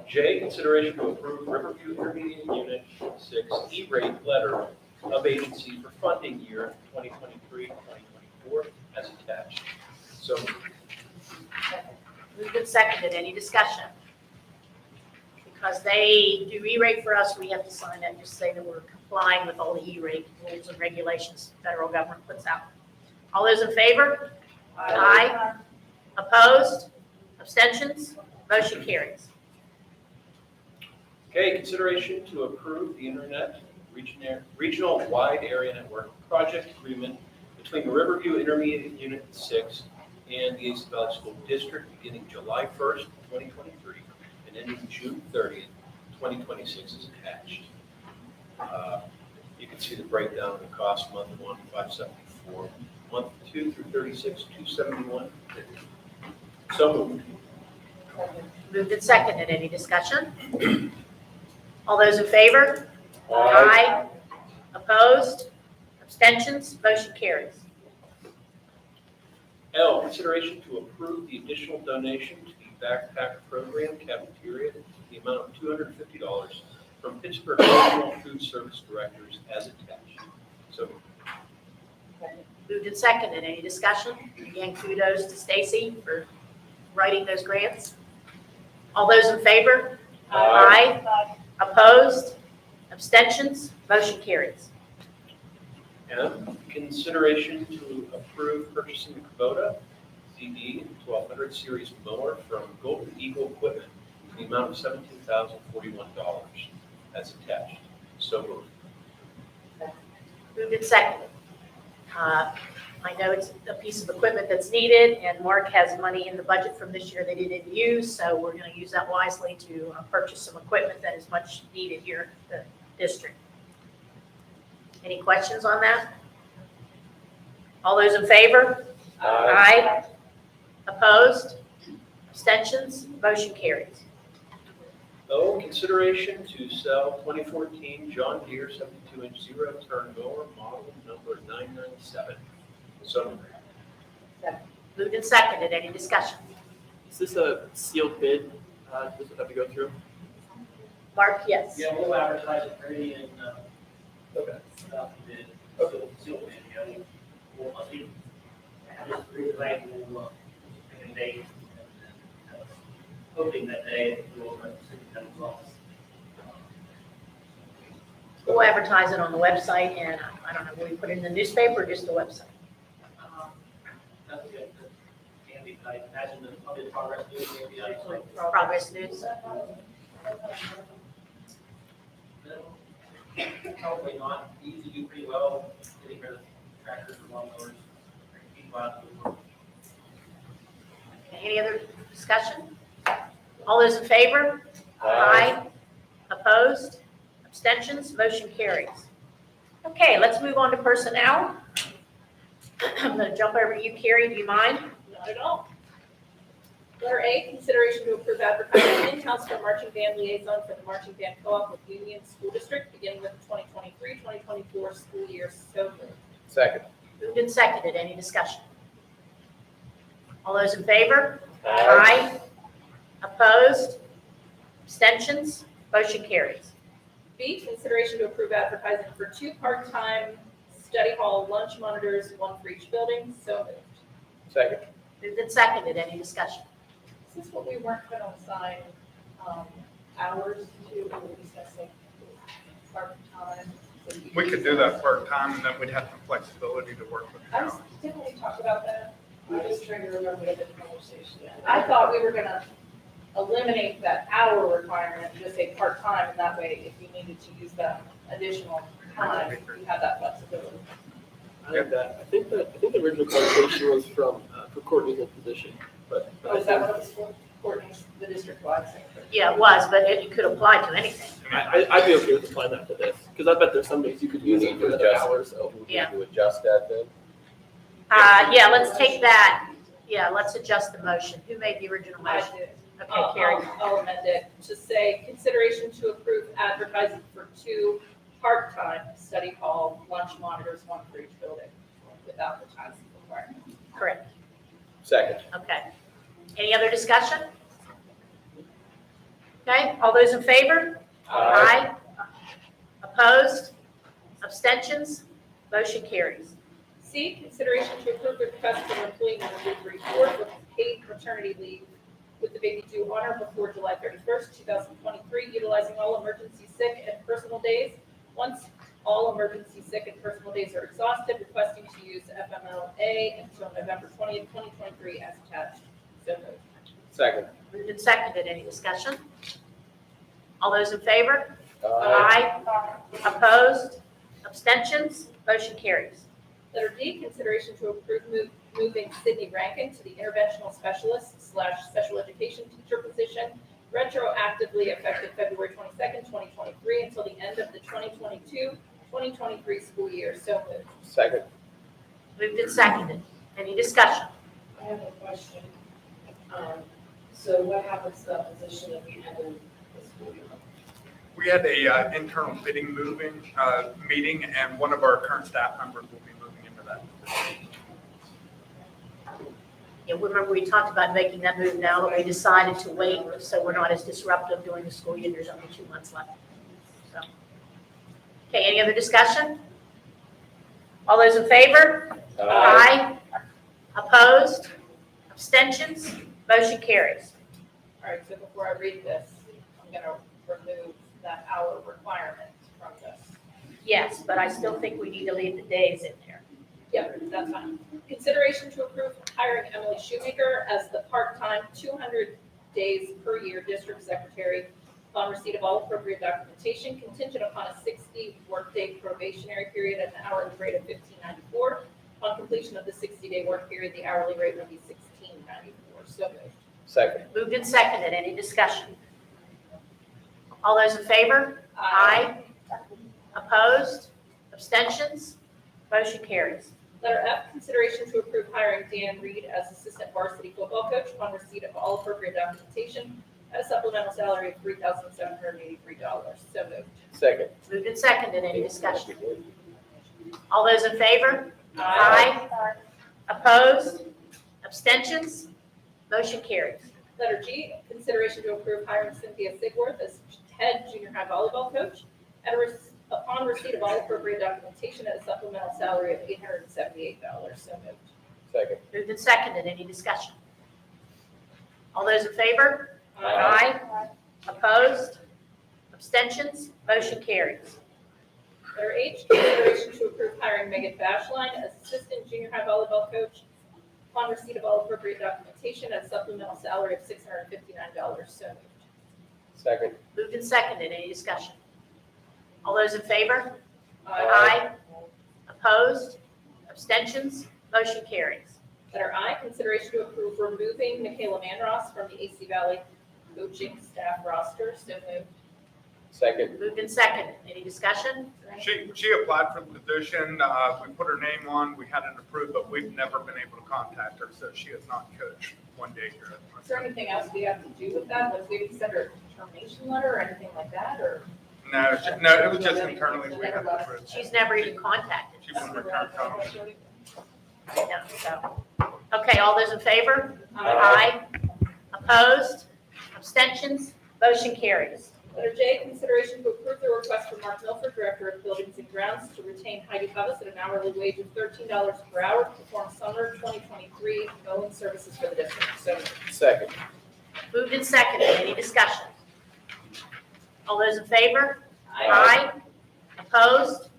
J, consideration to approve Riverview Intermediate Unit 6 E-rate letter of agency for funding year 2023-2024 as attached. So Moved and seconded, any discussion? Because they do E-rate for us, we have to sign that, and just say that we're complying with all the E-rate rules and regulations the federal government puts out. All those in favor? Aye. Opposed? Abstentions? Motion carries. Okay, consideration to approve the Internet Regional Wide Area Network Project Agreement between the Riverview Intermediate Unit 6 and the ACV Valley School District beginning July 1st, 2023 and ending June 30th, 2026 is attached. You can see the breakdown of the cost, month 1, $574, month 2 through 36, $271. So moved. Moved and seconded, any discussion? All those in favor? Aye. Opposed? Abstentions? Motion carries. L, consideration to approve the additional donation to the backpack program cafeteria in the amount of $250 from Pittsburgh Regional Food Service Directors as attached. So Moved and seconded, any discussion? Again, kudos to Stacy for writing those grants. All those in favor? Aye. Opposed? Abstentions? Motion carries. M, consideration to approve purchasing a Kubota ZD 1200 series mower from Golden Eagle Equipment in the amount of $17,041 as attached. So moved. Moved and seconded. I know it's a piece of equipment that's needed, and Mark has money in the budget from this year that he didn't use, so we're going to use that wisely to purchase some equipment that is much needed here at the district. Any questions on that? All those in favor? Aye. Opposed? Abstentions? Motion carries. O, consideration to sell 2014 John Deere 72-inch zero-turn mower model number 997. So Moved and seconded. Any discussion? Is this a sealed bid? Does it have to go through? Mark, yes. Yeah, we'll advertise it pretty and, Okay. about the bid, so seal bid, you know. We'll, I think, just pre-plan, we'll, pick a date, and then, hoping that day, we'll, see the results. We'll advertise it on the website, and I don't know, will we put it in the newspaper or just the website? That's good, can be, I imagine the public progress news, maybe I, Progress News. probably not, easy, do pretty well, getting rid of tractors and lawnmowers, people out to work. Any other discussion? All those in favor? Aye. Opposed? Abstentions? Motion carries. Okay, let's move on to personnel. I'm going to jump over to you, Carrie. Do you mind? Not at all. Letter A, consideration to approve advertising in-house for marching band liaison for the marching band co-op with Union School District beginning with the 2023-2024 school year. So moved. Second. Moved and seconded. Any discussion? All those in favor? Aye. Opposed? Abstentions? Motion carries. B, consideration to approve advertising for 2 part-time study hall lunch monitors, 1 for each building. So moved. Second. Moved and seconded. Any discussion? Is this what we weren't going to assign hours to, when we were discussing part-time? We could do that part-time, and then we'd have some flexibility to work with the I was, county. didn't we talk about that? I'm just trying to remember the conversation. I thought we were gonna eliminate that hour requirement, and just say part-time, and that way, if you needed to use that additional time, you have that flexibility. I like that. I think the original conversation was from, for Courtney's position, but. Oh, is that what it was for? Courtney's, the district-wide secretary? Yeah, it was, but it could apply to anything. I'd be okay with applying that to this, because I bet there's some days you could use it for another hour, so. Yeah. To adjust that then? Yeah, let's take that. Yeah, let's adjust the motion. Who made the original I motion? did. Okay, Carrie. I'll amend it to say, consideration to approve advertising for 2 part-time study hall lunch monitors, 1 for each building, without the time requirement. Correct. Second. Okay. Any other discussion? Okay, all those in favor? Aye. Opposed? Abstentions? Motion carries. C, consideration to approve the request for employee number 34 for paid maternity leave with the baby due on or before July 31st, 2023, utilizing all emergency sick and personal days. Once all emergency sick and personal days are exhausted, requesting to use FMLA until November 20th, 2023 as attached. So moved. Second. Moved and seconded. Any discussion? All those in favor? Aye. Opposed? Abstentions? Motion carries. Letter D, consideration to approve moving Sydney Rankin to the interventional specialist / special education teacher position retroactively effective February 22nd, 2023 until the end of the 2022-2023 school year. So moved. Second. Moved and seconded. Any discussion? I have a question. So what happens to that position at the end of the school year? We had a internal bidding meeting, and one of our current staff members will be moving into that. Yeah, remember we talked about making that move now, but we decided to wait so we're not as disruptive during the school year. There's only 2 months left. So, okay, any other discussion? All those in favor? Aye. Opposed? Abstentions? Motion carries. All right, so before I read this, I'm going to remove that hour requirement from this. Yes, but I still think we need to leave the days in there. Yeah, that's fine. Consideration to approve hiring Emily Shoemaker as the part-time 200 days per year district secretary upon receipt of all appropriate documentation contingent upon a 60 workday probationary period at an hourly rate of $15.94. On completion of the 60-day work period, the hourly rate will be $16.94. So moved. Second. Moved and seconded. Any discussion? All those in favor? Aye. Opposed? Abstentions? Motion carries. Letter F, consideration to approve hiring Dan Reed as assistant varsity football coach upon receipt of all appropriate documentation at a supplemental salary of $3,783. So moved. Second. Moved and seconded. Any discussion? All those in favor? Aye. Opposed? Abstentions? Motion carries. Letter G, consideration to approve hiring Cynthia Sigworth as head junior high volleyball coach at upon receipt of all appropriate documentation at a supplemental salary of $878. So moved. Second. Moved and seconded. Any discussion? All those in favor? Aye. Opposed? Abstentions? Motion carries. Letter H, consideration to approve hiring Megan Bashline as assistant junior high volleyball coach upon receipt of all appropriate documentation at a supplemental salary of $659. So moved. Second. Moved and seconded. Any discussion? All those in favor? Aye. Opposed? Abstentions? Motion carries. Letter I, consideration to approve removing Michaela Manross from the AC Valley coaching staff roster. So moved. Second. Moved and seconded. Any discussion? She applied for the position, we put her name on, we had it approved, but we've never been able to contact her, so she has not coached one day here. Is there anything else we have to do with that? Like, we have to send her a termination letter or anything like that, or? No, it was just internally, we had it approved. She's never even contacted She wouldn't return calls. Yeah, so. Okay, all those in favor? Aye. Opposed? Abstentions? Motion carries. Letter J, consideration to approve the request from Mark Milford, Director of Buildings and Grounds, to retain Heidi Hubbs at an hourly wage of $13 per hour to perform summer 2023 mowing services for the district. So moved. Second. Moved and seconded. Any discussion? All those in favor? Aye. Opposed?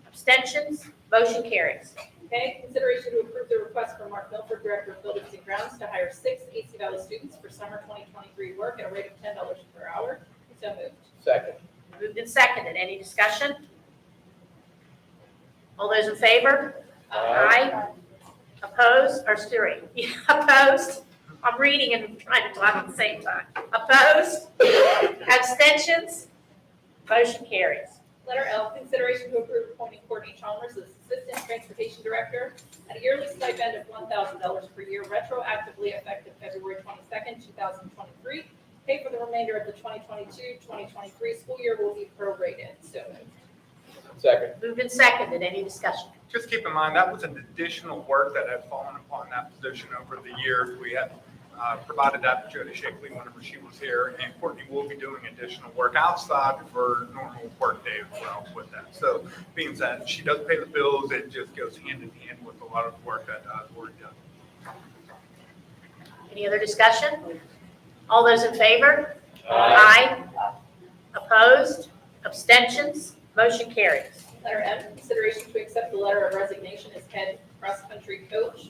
Abstentions? Motion carries. Okay, consideration to approve the request from Mark Milford, Director of Buildings and Grounds, to hire 6 AC Valley students for summer 2023 work at a rate of $10 per hour. So moved. Second. Moved and seconded. Any discussion? All those in favor? Aye. Opposed, or sorry, opposed? I'm reading and trying to talk at the same time. Opposed? Abstentions? Motion carries. Letter L, consideration to approve appointing Courtney Chalmers as Assistant Transportation Director at a yearly stipend of $1,000 per year, retroactively effective February 22nd, 2023. Pay for the remainder of the 2022-2023 school year will be prorated. So moved. Second. Moved and seconded. Any discussion? Just keep in mind, that was an additional work that had fallen upon that position over the years. We had provided that to Jody Shapley whenever she was here, and Courtney will be doing additional work outside of her normal work day as well with that. So being that she does pay the bills, it just goes hand in hand with a lot of work that we're doing. Any other discussion? All those in favor? Aye. Opposed? Abstentions? Motion carries. Letter M, consideration to accept the letter of resignation as head cross-country coach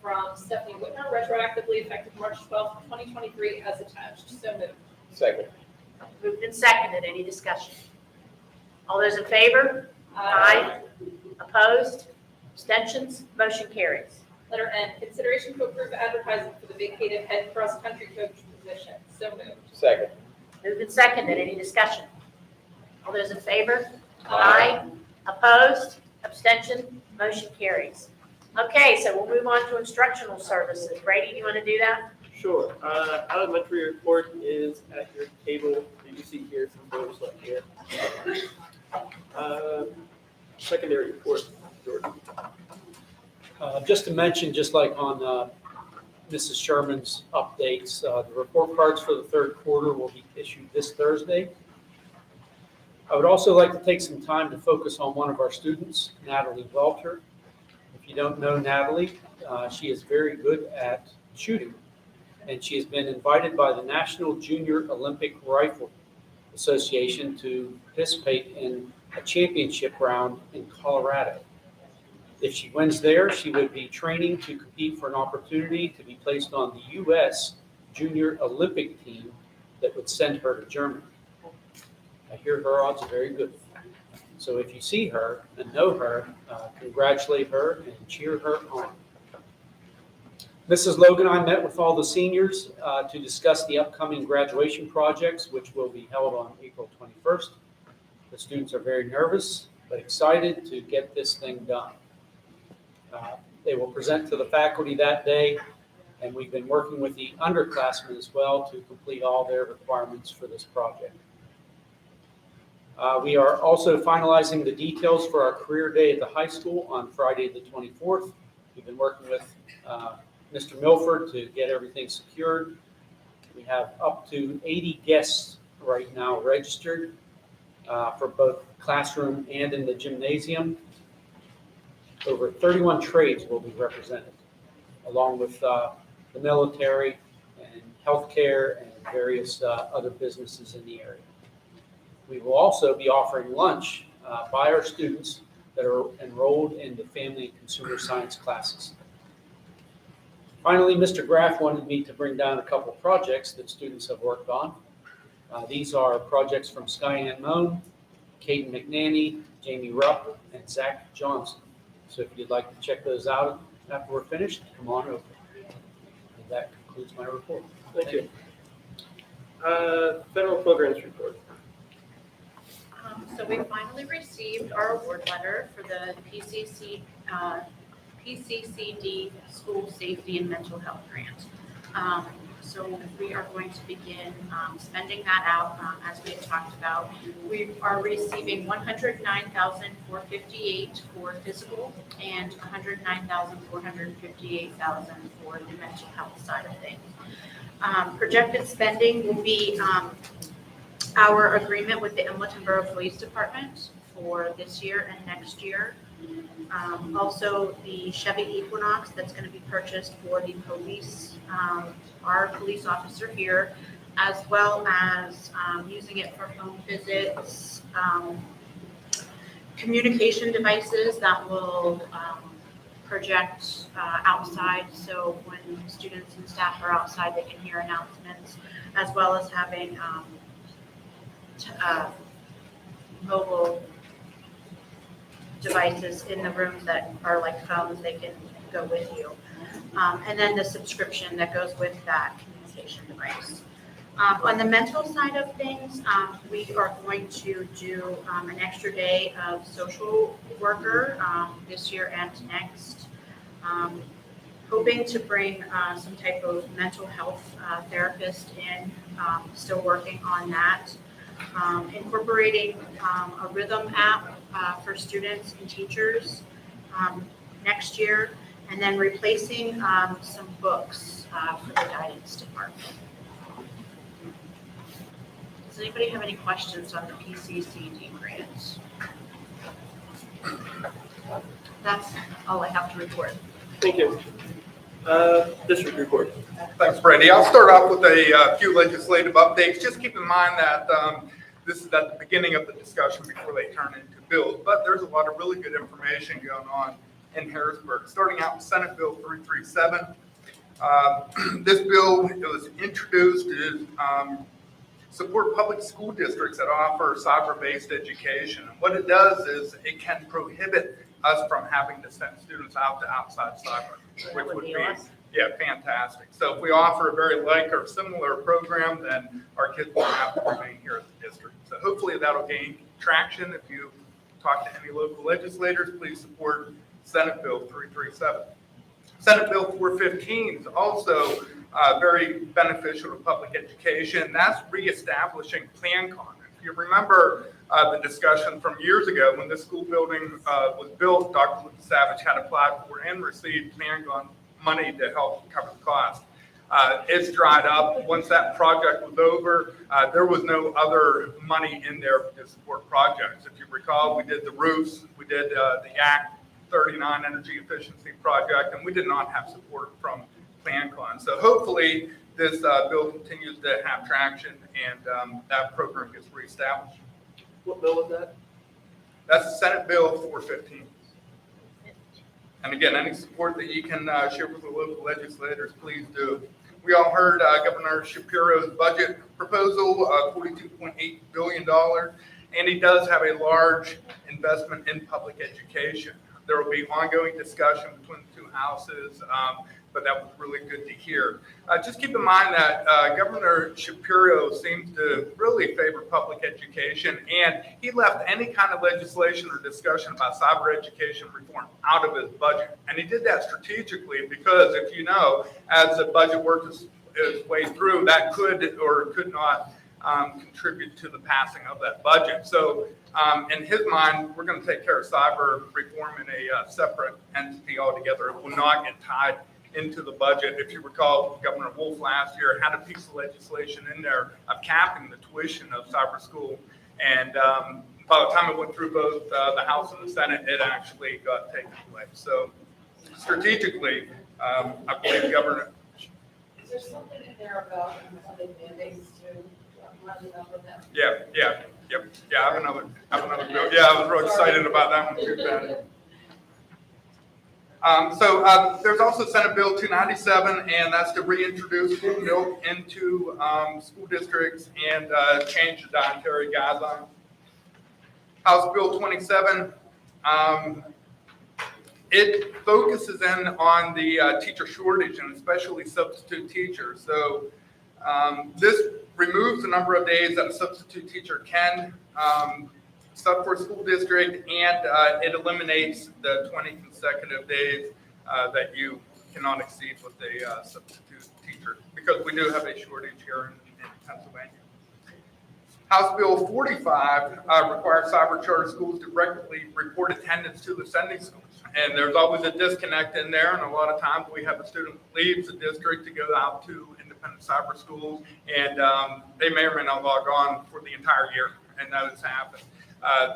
from Stephanie Whitmer, retroactively effective March 12th, 2023, as attached. So moved. Second. Moved and seconded. Any discussion? All those in favor? Opposed? Abstentions? Motion carries. Letter N, consideration to approve advertising for the vacated head cross-country coach position. So moved. Second. Moved and seconded. Any discussion? All those in favor? Aye. Opposed? Abstention? Motion carries. Okay, so we'll move on to instructional services. Brady, do you want to do that? Sure. Elementary report is at your table that you see here, some photos left here. Secondary report, Jordan. Just to mention, just like on Mrs. Sherman's updates, the report cards for the third quarter will be issued this Thursday. I would also like to take some time to focus on one of our students, Natalie Welter. If you don't know Natalie, she is very good at shooting, and she has been invited by the National Junior Olympic Rifle Association to participate in a championship round in Colorado. If she wins there, she would be training to compete for an opportunity to be placed on the U.S. Junior Olympic team that would send her to Germany. I hear her odds are very good. So if you see her and know her, congratulate her and cheer her on. Mrs. Logan and I met with all the seniors to discuss the upcoming graduation projects, which will be held on April 21st. The students are very nervous, but excited to get this thing done. They will present to the faculty that day, and we've been working with the underclassmen as well to complete all their requirements for this project. We are also finalizing the details for our career day at the high school on Friday the 24th. We've been working with Mr. Milford to get everything secured. We have up to 80 guests right now registered for both classroom and in the gymnasium. Over 31 trades will be represented, along with the military and healthcare and various other businesses in the area. We will also be offering lunch by our students that are enrolled in the family and consumer science classes. Finally, Mr. Graff wanted me to bring down a couple of projects that students have worked on. These are projects from Skyanne Moan, Caden McNanny, Jamie Rupp, and Zach Johnson. So if you'd like to check those out after we're finished, come on over. And that concludes my report. Thank you. Federal programs report. So we finally received our award letter for the PCCD School Safety and Mental Health Grant. So we are going to begin spending that out as we had talked about. We are receiving $109,458 for physical and $109,458 for the mental health side of things. Projected spending will be our agreement with the Embleton Borough Police Department for this year and next year. Also, the Chevy Equinox that's going to be purchased for the police, our police officer here, as well as using it for home visits, communication devices that will project outside, so when students and staff are outside, they can hear announcements, as well as having mobile devices in the rooms that are like phones, they can go with you. And then the subscription that goes with that communication device. On the mental side of things, we are going to do an extra day of social worker this year and next. Hoping to bring some type of mental health therapist in, still working on that. Incorporating a rhythm app for students and teachers next year, and then replacing some books for the guidance department. Does anybody have any questions on the PCCD grants? That's all I have to report. Thank you. District report. Thanks, Brandy. I'll start off with a few legislative updates. Just keep in mind that this is at the beginning of the discussion before they turn into bills, but there's a lot of really good information going on in Harrisburg. Starting out with Senate Bill 337. This bill was introduced to support public school districts that offer cyber-based education. And what it does is it can prohibit us from having to send students out to outside cyber, which would be awesome. Yeah, fantastic. So if we offer a very like or similar program, then our kids won't have to remain here at the district. So hopefully that'll gain traction. If you talk to any local legislators, please support Senate Bill 337. Senate Bill 415 is also very beneficial to public education. That's reestablishing PlanCon. If you remember the discussion from years ago when the school building was built, Dr. Lucas Savage had applied for and received PlanCon money to help cover the cost. It's dried up. Once that project was over, there was no other money in there to support projects. If you recall, we did the roofs, we did the Act 39 energy efficiency project, and we did not have support from PlanCon. So hopefully this bill continues to have traction and that program gets reestablished. What bill was that? That's Senate Bill 415. And again, any support that you can share with the local legislators, please do. We all heard Governor Shapiro's budget proposal of $42.8 billion. and he does have a large investment in public education. There will be ongoing discussion between the two houses, but that was really good to hear. Just keep in mind that Governor Shapiro seems to really favor public education, and he left any kind of legislation or discussion about cyber education reform out of his budget. And he did that strategically because, if you know, as the budget works its way through, that could or could not contribute to the passing of that budget. So in his mind, we're going to take care of cyber reform in a separate entity altogether. It will not get tied into the budget. If you recall, Governor Wolf last year had a piece of legislation in there of capping the tuition of cyber school. And by the time it went through both the House and the Senate, it actually got taken away. So strategically, I believe Governor. Is there something in there about funding mandates too? Yeah. I have another bill. Yeah, I was real excited about that one too, Ben. So there's also Senate Bill 297, and that's to reintroduce school milk into school districts and change the dietary guidelines. House Bill 27, it focuses in on the teacher shortage and especially substitute teachers. So this removes the number of days that a substitute teacher can sub for a school district, and it eliminates the 20 consecutive days that you cannot exceed with a substitute teacher, because we do have a shortage here in Pennsylvania. House Bill 45 requires cyber charter schools to regularly report attendance to the sending schools. And there's always a disconnect in there, and a lot of times we have a student leaves the district to go out to independent cyber schools, and they may or may not log on for the entire year, and that has happened.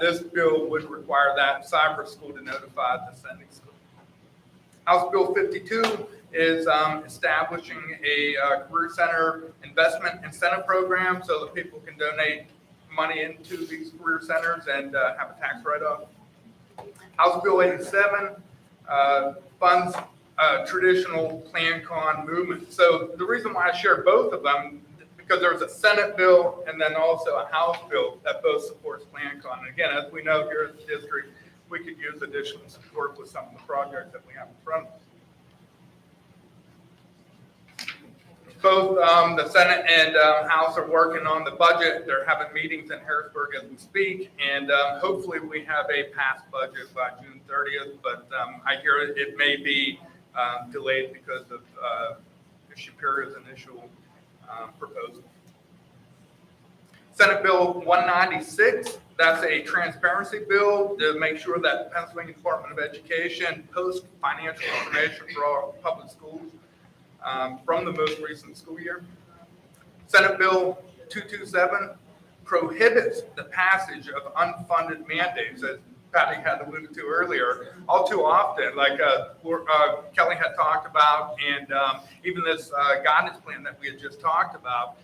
This bill would require that cyber school to notify the sending school. House Bill 52 is establishing a career center investment incentive program so that people can donate money into these career centers and have a tax write-off. House Bill 87 funds traditional Plan-Con movement. So the reason why I shared both of them, because there's a Senate bill and then also a House bill that both supports Plan-Con. And again, as we know here at the district, we could use additional support with some of the projects that we have in front of us. Both the Senate and House are working on the budget. They're having meetings in Harrisburg as we speak, and hopefully we have a passed budget by June 30th, but I hear it may be delayed because of Shapiro's initial proposal. Senate Bill 196, that's a transparency bill to make sure that the Pennsylvania Department of Education posts financial information for all public schools from the most recent school year. Senate Bill 227 prohibits the passage of unfunded mandates, as Patty had alluded to earlier, all too often, like Kelly had talked about, and even this guidance plan that we had just talked about,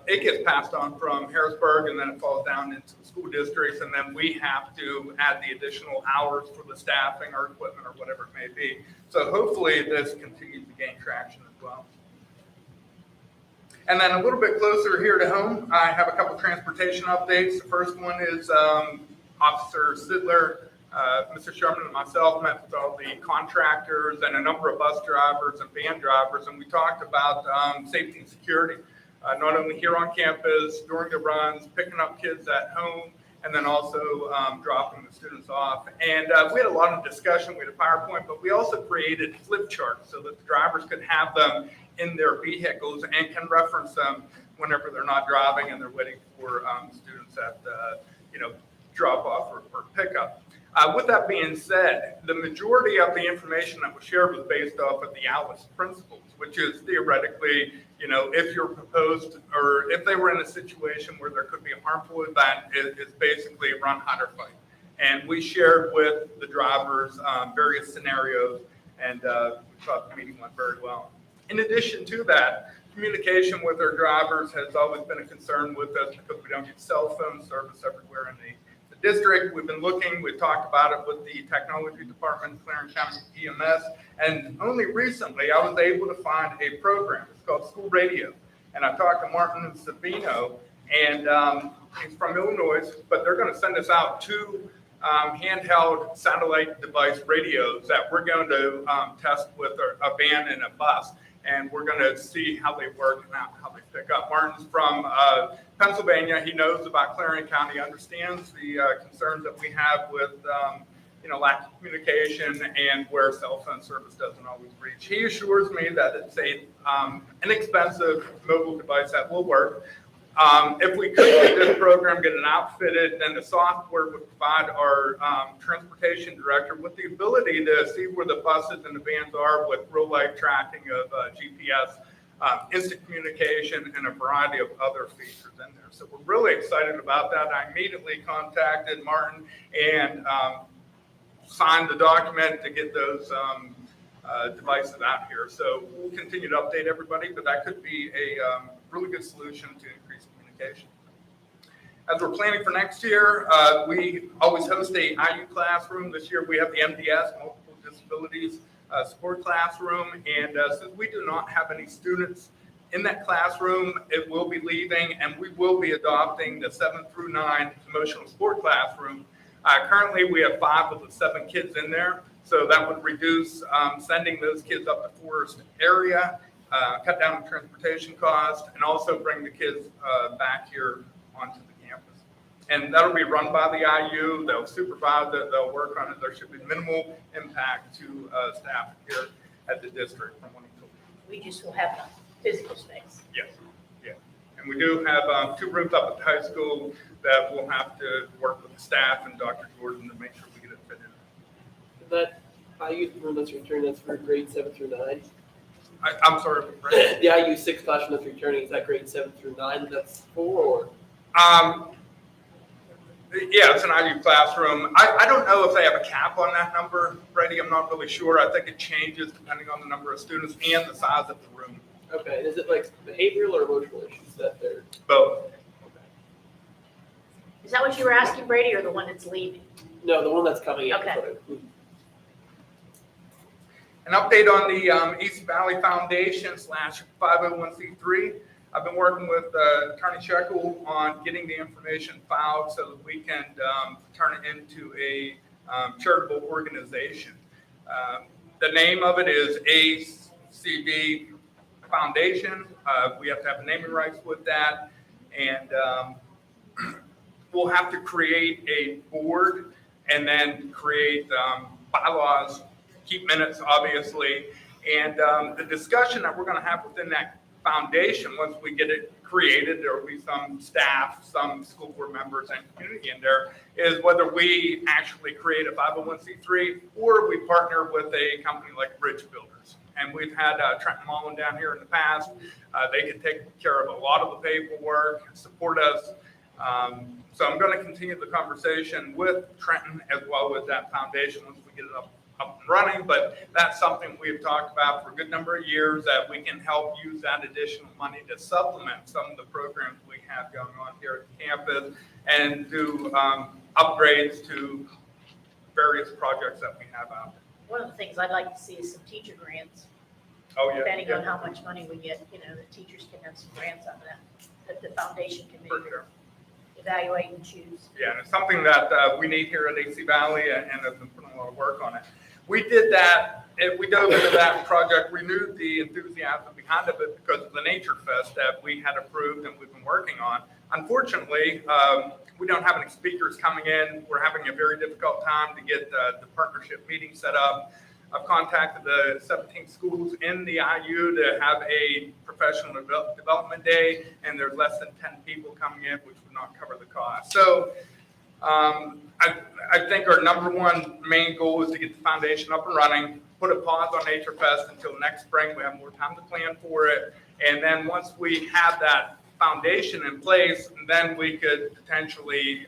it gets passed on from Harrisburg, and then it falls down into the school districts, and then we have to add the additional hours for the staffing or equipment or whatever it may be. So hopefully this continues to gain traction as well. And then a little bit closer here to home, I have a couple transportation updates. The first one is Officer Sidler, Mr. Sherman and myself met with all the contractors and a number of bus drivers and van drivers, and we talked about safety and security. Not only here on campus, during the runs, picking up kids at home, and then also dropping the students off. And we had a lot of discussion. We had a PowerPoint, but we also created flip charts so that the drivers could have them in their vehicles and can reference them whenever they're not driving and they're waiting for students at drop off or pickup. With that being said, the majority of the information that was shared was based off of the ALICE principles, which is theoretically, if you're proposed or if they were in a situation where there could be a harmful event, it's basically run, hide, or fight. And we shared with the drivers various scenarios, and we thought the meeting went very well. In addition to that, communication with our drivers has always been a concern with us because we don't get cell phone service everywhere in the district. We've been looking, we've talked about it with the technology department, Clarence County EMS, and only recently I was able to find a program. It's called School Radio. And I talked to Martin and Sabino, And he's from Illinois, but they're going to send us out 2 handheld satellite device radios that we're going to test with a van and a bus. And we're going to see how they work and how they pick up. Martin's from Pennsylvania. He knows about Clarion County, understands the concerns that we have with lack of communication and where cell phone service doesn't always reach. He assures me that it's a inexpensive mobile device that will work. If we could get this program, get it outfitted, then the software would provide our transportation director with the ability to see where the buses and the vans are with real-life tracking of GPS, instant communication, and a variety of other features in there. So we're really excited about that. I immediately contacted Martin and signed the document to get those devices out here. So we'll continue to update everybody, but that could be a really good solution to increase communication. As we're planning for next year, we always host a IU classroom. This year we have the MDS, Multiple Disabilities Support Classroom, and since we do not have any students in that classroom, it will be leaving, and we will be adopting the 7 through 9 emotional support classroom. Currently, we have 5 of the 7 kids in there, so that would reduce sending those kids up to Forest area, cut down the transportation cost, and also bring the kids back here onto the campus. And that'll be run by the IU. They'll supervise it. They'll work on it. There should be minimal impact to staff here at the district from 1 to 2. We just will have physical space. Yes, yeah. And we do have 2 rooms up at the high school that we'll have to work with the staff and Dr. Jordan to make sure we get it fit in. That IU room that's returning, that's for grade 7 through 9. I'm sorry. Right? The IU 6 classroom that's returning, is that grade 7 through 9 that's for, or? Yeah, it's an IU classroom. I don't know if they have a cap on that number, Brady. I'm not really sure. I think it changes depending on the number of students and the size of the room. Okay, and is it like behavioral or emotional issues that they're? Both. Is that what you were asking, Brady, or the one that's leaving? No, the one that's coming in. Okay. An update on the East Valley Foundation / 501c3. I've been working with Attorney Shekel on getting the information filed so that we can turn it into a charitable organization. The name of it is ACV Foundation. We have to have naming rights with that, and we'll have to create a board and then create bylaws, keep minutes, obviously. And the discussion that we're going to have within that foundation, once we get it created, there will be some staff, some school board members, and community in there, is whether we actually create a 501c3 or we partner with a company like Bridge Builders. And we've had Trenton Mullen down here in the past. They can take care of a lot of the paperwork, support us. So I'm going to continue the conversation with Trenton as well with that foundation once we get it up and running. But that's something we've talked about for a good number of years, that we can help use that additional money to supplement some of the programs we have going on here at the campus and do upgrades to various projects that we have out there. One of the things I'd like to see is some teacher grants. Oh, yeah. Depending on how much money we get, the teachers can have some grants on that the foundation can For maybe sure. evaluate and choose. Yeah, and it's something that we need here at AC Valley, and have been putting a lot of work on it. We did that, we dove into that project, renewed the enthusiasm behind it because of the Nature Fest that we had approved and we've been working on. Unfortunately, we don't have any speakers coming in. We're having a very difficult time to get the partnership meeting set up. I've contacted the 17 schools in the IU to have a professional development day, and there's less than 10 people coming in, which would not cover the cost. So I think our number one main goal is to get the foundation up and running, put a pause on Nature Fest until next spring. We have more time to plan for it. And then once we have that foundation in place, then we could potentially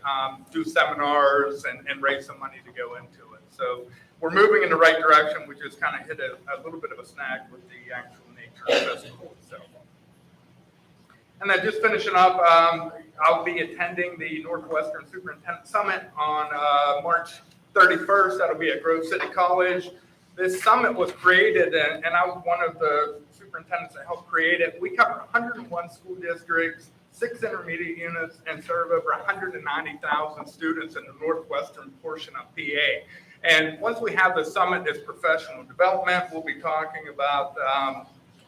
do seminars and raise some money to go into it. So we're moving in the right direction. We just kind of hit a little bit of a snag with the actual Nature Festival itself. And then just finishing up, I'll be attending the Northwestern Superintendent Summit on March 31st. That'll be at Grove City College. This summit was created, and I was one of the superintendents that helped create it. We cover 101 school districts, 6 intermediate units, and serve over 190,000 students in the northwestern portion of PA. And once we have the summit as professional development, we'll be talking about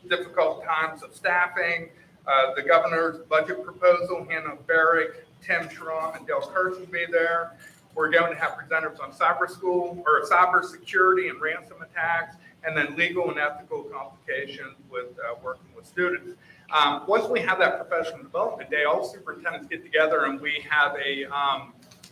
difficult times of staffing, the governor's budget proposal. Hannah Barrick, Tim Schramm, and Dale Kurtz will be there. We're going to have presenters on cyber security and ransom attacks, and then legal and ethical complications with working with students. Once we have that professional development day, all superintendents get together and we have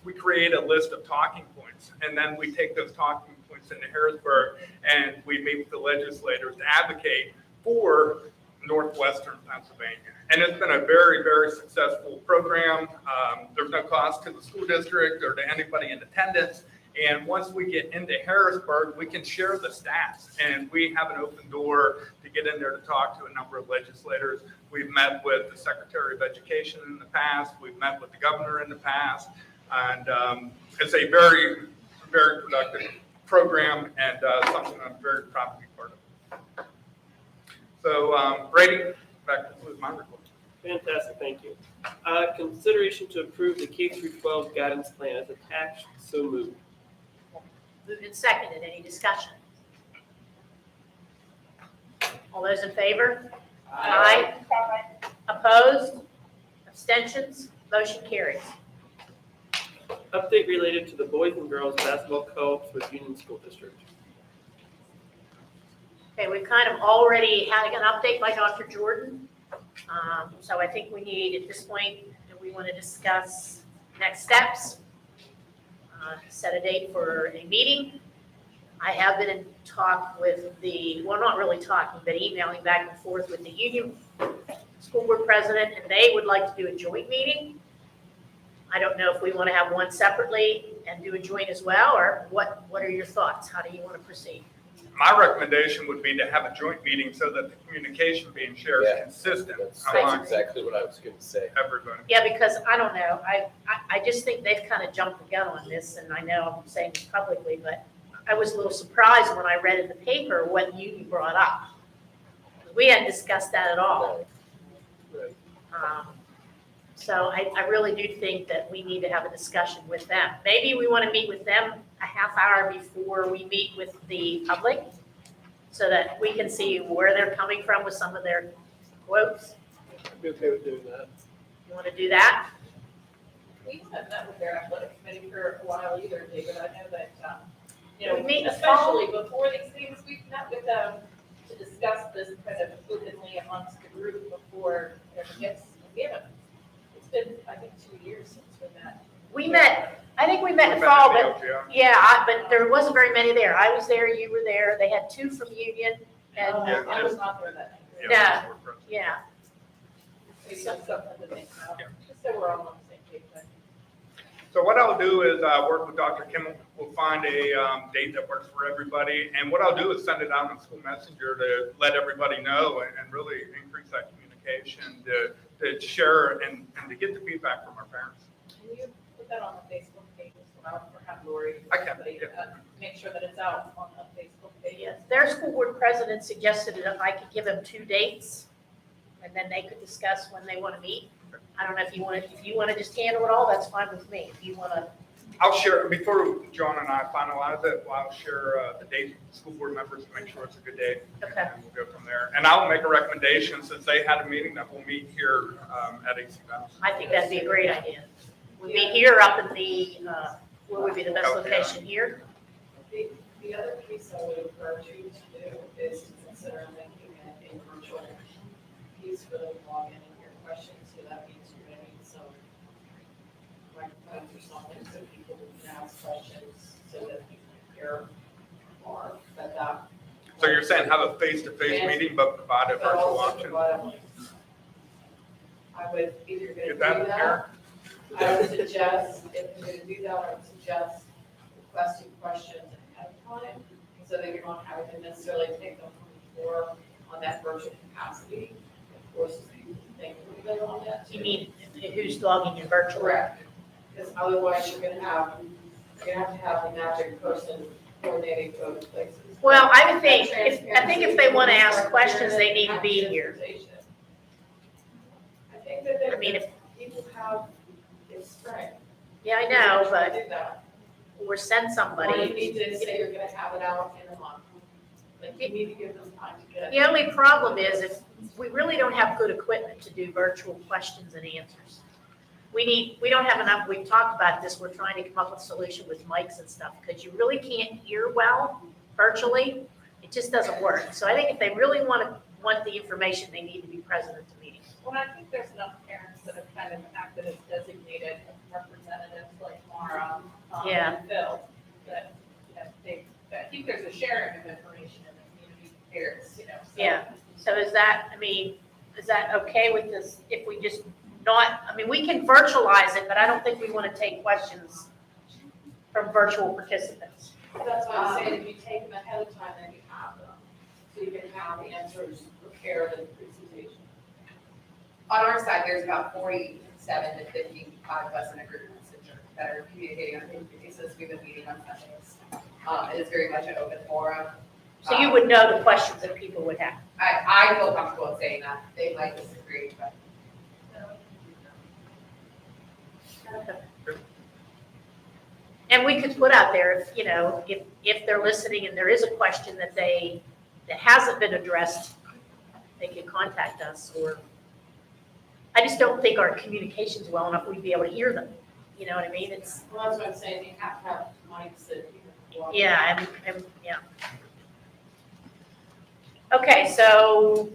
we create a list of talking points, and then we take those talking points into Harrisburg and we meet with the legislators to advocate for Northwestern Pennsylvania. And it's been a very, very successful program. There's no cost to the school district or to anybody in attendance. And once we get into Harrisburg, we can share the stats, and we have an open door to get in there to talk to a number of legislators. We've met with the Secretary of Education in the past. We've met with the governor in the past. And it's a very, very productive program, and something I'm very proud to be part of. So, Brady, back to my report. Fantastic, thank you. Consideration to approve the K-12 guidance plan as attached, so moved. Moved and seconded. Any discussion? All those in favor? Aye. Opposed? Abstentions? Motion carries. Update related to the boys and girls basketball co-ops with Union School District. Okay, we've kind of already had an update by Dr. Jordan. So I think we need, at this point, do we want to discuss next steps? Set a date for a meeting. I have been in talk with not really talking, but emailing back and forth with the Union School Board President, and they would like to do a joint meeting. I don't know if we want to have one separately and do a joint as well, or what are your thoughts? How do you want to proceed? My recommendation would be to have a joint meeting so that the communication being shared is consistent among exactly what I was going to say. everybody. Yeah, because I don't know, I just think they've kind of jumped the gun on this, and I know I'm saying this publicly, but I was a little surprised when I read in the paper what you brought up. We hadn't discussed that at all. Right. So I really do think that we need to have a discussion with them. Maybe we want to meet with them a half hour before we meet with the public, so that we can see where they're coming from with some of their quotes. I'd be okay with doing that. You want to do that? We haven't met with their athletic committee for a while either, David. I know that, We meet in the fall. especially before these things, we've met with them to discuss this kind of openly amongst the group before it ever gets given. It's been, I think, 2 years since we met. I think we met in We the fall, met but in the field, but there wasn't very many there. I was there, you were there. They had 2 from Union, and Yeah, I was not there that night. yeah. yeah. Maybe that's something to think about, just so we're all on the same page. then. So what I'll do is work with Dr. Kimmel. We'll find a date that works for everybody. And what I'll do is send it out on School Messenger to let everybody know and really increase that communication to share and to get the feedback from our parents. Can you put that on the Facebook page as well, or have Lori? I can, somebody, make sure that it's out on the Facebook page? Yes, their school board president suggested that if I could give them 2 dates, and then they could discuss when they want to meet. I don't know if you want to just handle it all, that's fine with me. If you want to, I'll share, before John and I finalize it, I'll share the date with the school board members to make sure it's a good day. Okay. And we'll go from there. And I'll make a recommendation, since they had a meeting, that we'll meet here at ACV. I think that'd be a great idea. We meet here up in the, where would be the best location here? The other piece I would encourage you to do is to consider making a virtual piece for them to log in and hear questions, so that means you're gonna need some microphones or something, so people can ask questions, so that you can hear more, but, So you're saying have a face-to-face meeting, but provide a but virtual also option? provide a link. I would, if you're gonna Get do that, that, Karen? I would suggest, if you're gonna do that, I would suggest requesting questions ahead of time, so that you're not having to necessarily take them from the floor on that virtual capacity. Of course, you think a little bit on that too. You mean who's logging in virtually? Correct, because otherwise you're gonna have to have the magic person coordinating both places. Well, I would think, if they want to ask questions, they need to be here. I think that mean, if, People have, it's spring. yeah, I know, Do but, that. or send Or you somebody. need to say you're gonna have it out in a month. Like, you need to give them time to get. The only problem is if we really don't have good equipment to do virtual questions and answers. We don't have enough, we've talked about this, we're trying to come up with a solution with mics and stuff, because you really can't hear well virtually. It just doesn't work. So I think if they really want the information, they need to be present at the meeting. Well, I think there's enough parents that have kind of acted as designated representatives like Mara, Yeah. and Phil, that, I think there's a sharing of information in the community, parents, so. Yeah. So is that okay with this, if we just we can virtualize it, but I don't think we want to take questions from virtual participants. That's why I'm saying, if you take them ahead of time, then you have them, so you can have the answers prepared in the presentation. On our side, there's about 47 to 55 of us in a group message that are communicating on a daily basis. We've been meeting on Sundays. It is very much an open forum. So you would know the questions that people would have. I feel comfortable in saying that. They might disagree, but. And we could put out there, if they're listening and there is a question that hasn't been addressed, they can contact us, or I just don't think our communication's well enough, we'd be able to hear them. You know what I mean? It's, Well, that's what I'm saying, you have to have mics that you can walk. yeah, yeah. Okay, so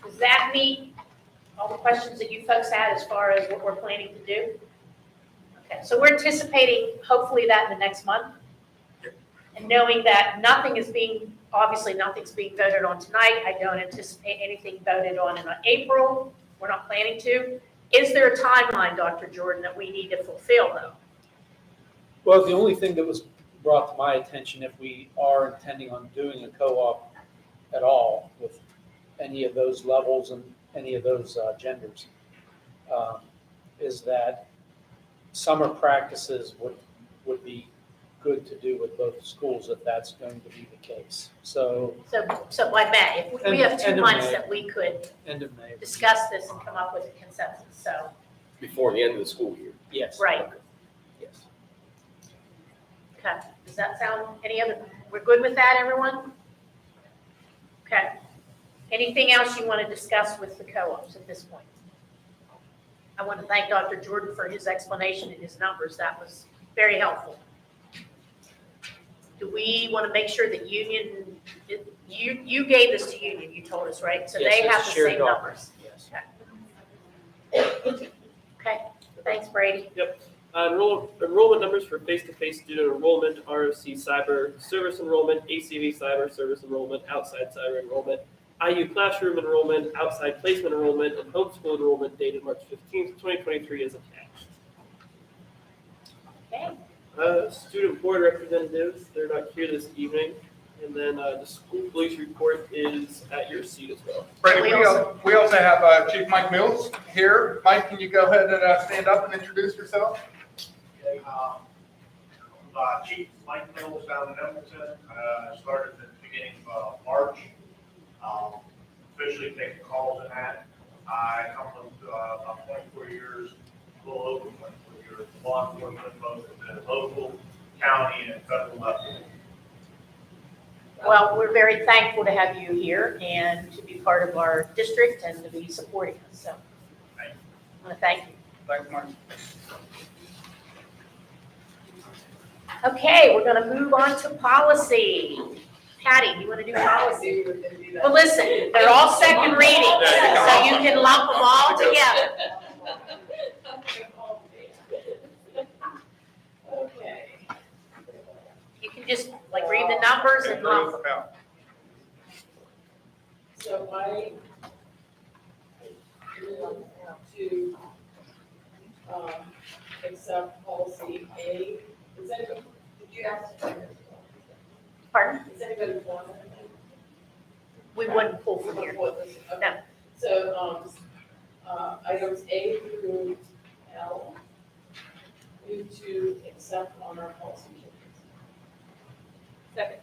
does that meet all the questions that you folks had as far as what we're planning to do? Okay, so we're anticipating hopefully that in the next month. And knowing that nothing's being voted on tonight. I don't anticipate anything voted on in April. We're not planning to. Is there a timeline, Dr. Jordan, that we need to fulfill though? Well, the only thing that was brought to my attention, if we are intending on doing a co-op at all with any of those levels and any of those genders, is that summer practices would be good to do with both schools if that's going to be the case. So So by May, if we have 2 End of months May. that we could end of May. discuss this and come up with a consensus, so, Before the end of the school year. Yes. right. Yes. Okay, does that sound, we're good with that, everyone? Okay. Anything else you want to discuss with the co-ops at this point? I want to thank Dr. Jordan for his explanation and his numbers. That was very helpful. Do we want to make sure that Union, you gave this to Union, you told us, right? So Yes, they it's have the shared same document. numbers. Yes. Okay, thanks, Brady. Enrollment numbers for face-to-face student enrollment, ROC cyber service enrollment, ACV cyber service enrollment, outside cyber enrollment, IU classroom enrollment, outside placement enrollment, and homeschool enrollment dated March 15th, 2023 is attached. Okay. Student board representatives, they're not here this evening. And then the school police report is at your seat as well. Brady, we also have Chief Mike Mills here. Mike, can you go ahead and stand up and introduce yourself? Okay, Chief Mike Mills down in Edmonton, started at the beginning of March. Officially taking calls in that. I come from about 24 years, a little over 24 years, law enforcement, both at the local, county, and federal level. Well, we're very thankful to have you here and to be part of our district and to be supporting us, so. I want to thank you. Thanks, Mike. Okay, we're going to move on to policy. Patty, you want to do policy? Well, listen, they're all second readings, so you can lump them all together. Okay. You can just read the numbers and lump them. Yeah. So I want to accept policy A. Is anybody, did you ask? Pardon? Is anybody want anything? We wouldn't pull from here. No. So, items A through L, move to accept on our policy changes. Second.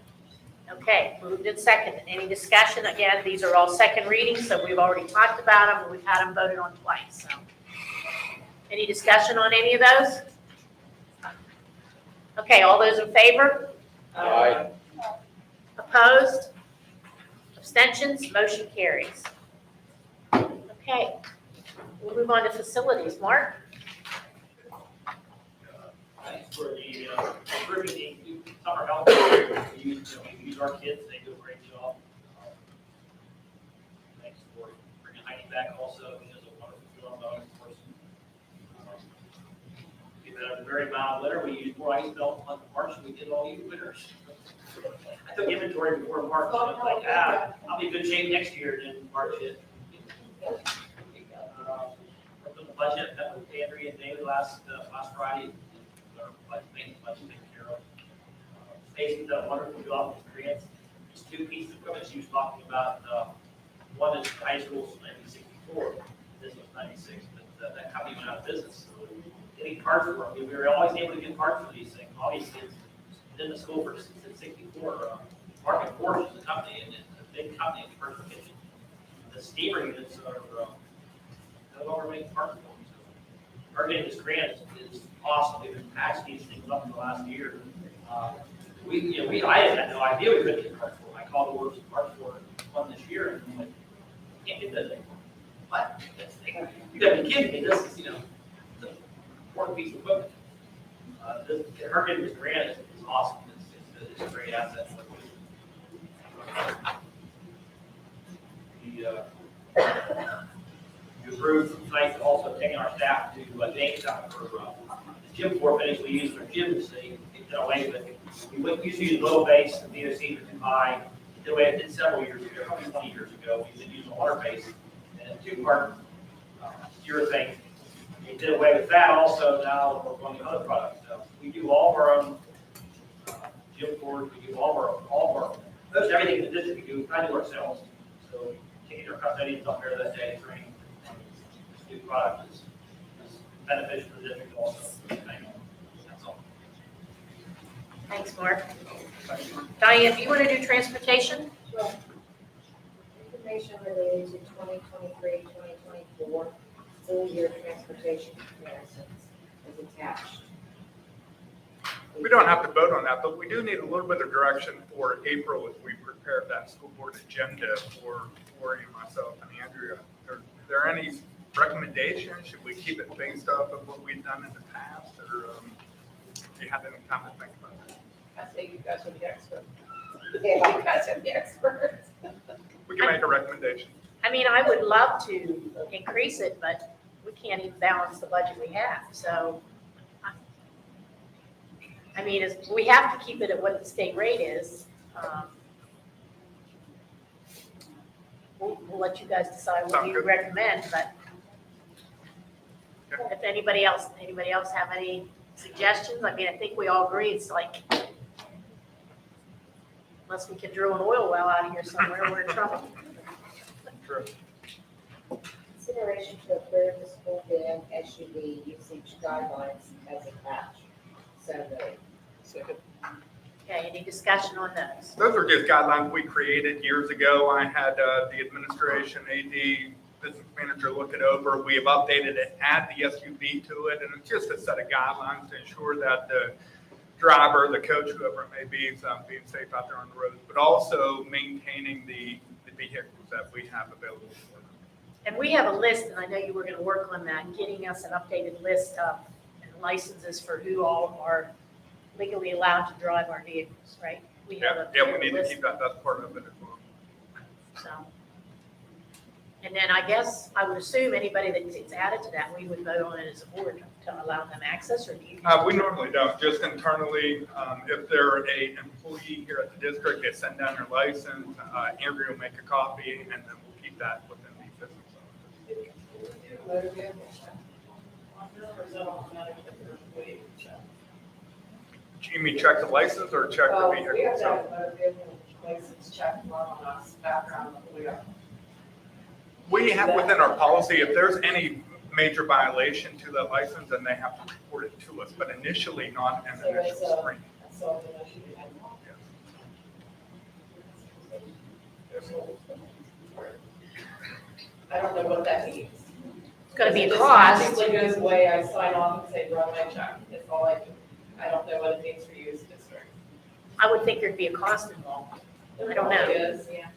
Okay, moved in second. Any discussion? Again, these are all second readings, so we've already talked about them, and we've had them voted on twice, so. Any discussion on any of those? Okay, all those in favor? Aye. Opposed? Abstentions? Motion carries. Okay, we'll move on to facilities. Mark? Thanks for the, improving the summer help. We use our kids, they do a great job. Thanks for bringing Heidi back also, she does a wonderful job, of course. We've had a very mild winter, we used more ice melt on March than we did all you winters. I took inventory before March, so I was like, I'll be in good shape next year, and then March hit. Worked on the budget, met with Andrea and David last Friday. Budget taken care of. Stacy's done a wonderful job with grants. There's two pieces of equipment she was talking about. One is high school's 1964, this was 96, but that company went out of business. So getting parts for them, we were always able to get parts for these things. Obviously, it's been in the school since 64. Market Forge is a company, and it's a big company in the first kitchen. The steamer units are no longer making parts for them. So our getting this grant is awesome. We've been patching these things up in the last year. I had no idea we couldn't get parts for them. I called the works parts for one this year, and I'm like, can't get that thing. What? You gotta be kidding me. This is, it's an important piece of equipment. Her getting this grant is awesome. It's a great asset. You approved tonight also taking our staff to Jamestown for the gym floor finish we use for gyms. They did away with it. We used to use low base and DOC to combine. Did away with it several years ago, probably 20 years ago. We used to use a water base and a two-part urethane. We did away with that also. Now we're going to other products. We do all of our own gym floors. We do all of our most everything in the district we do. We try to do ourselves. So taking our custodians up there that day, training this new product is beneficial to the district also. That's all. Thanks, Mark. Diane, do you want to do transportation? Well, information related to 2023, 2024 full year transportation comparisons is attached. We don't have to vote on that, but we do need a little bit of direction for April as we prepare that school board agenda for you, myself, and Andrea. Are there any recommendations? Should we keep it based off of what we've done in the past, or do you have any time to think about that? I say you guys are the experts. Yeah. You guys are the experts. We can make a recommendation. I mean, I would love to increase it, but we can't even balance the budget we have. So, I mean, we have to keep it at what the state rate is. We'll let you guys decide what you recommend, but if anybody else have any suggestions? I mean, I think we all agree it's like, unless we can drill an oil well out of here somewhere, we're in trouble. True. Consideration to approve the school van SUV usage guidelines as attached. So moved. Second. Okay, any discussion on those? Those are just guidelines we created years ago. I had the administration, AD, business manager look it over. We have updated it, add the SUV to it, and it's just a set of guidelines to ensure that the driver, the coach, whoever it may be, is being safe out there on the roads, but also maintaining the vehicles that we have available for them. And we have a list, and I know you were going to work on that, getting us an updated list of licenses for who all are legally allowed to drive our vehicles, right? We have a Yeah, we need to list. keep that, that's part of it as well. So, and then I guess I would assume anybody that gets added to that, we would vote on it as a board to allow them access, or do you? We normally don't, just internally, if they're a employee here at the district, they send down their license, Andrea will make a copy, and then we'll keep that within the business office. You mean check the license or check the vehicle? We have to have a motor vehicle license check on us, background, We have within our policy, if there's any major violation to that license, then they have to report it to us, but initially not an initial screening. I don't know what that means. gonna be a It just cost. magically goes away, I sign off and say, run my check, that's all I do. I don't know what it means for you as a district. I would think there'd be a cost involved, I don't know. It is, yeah.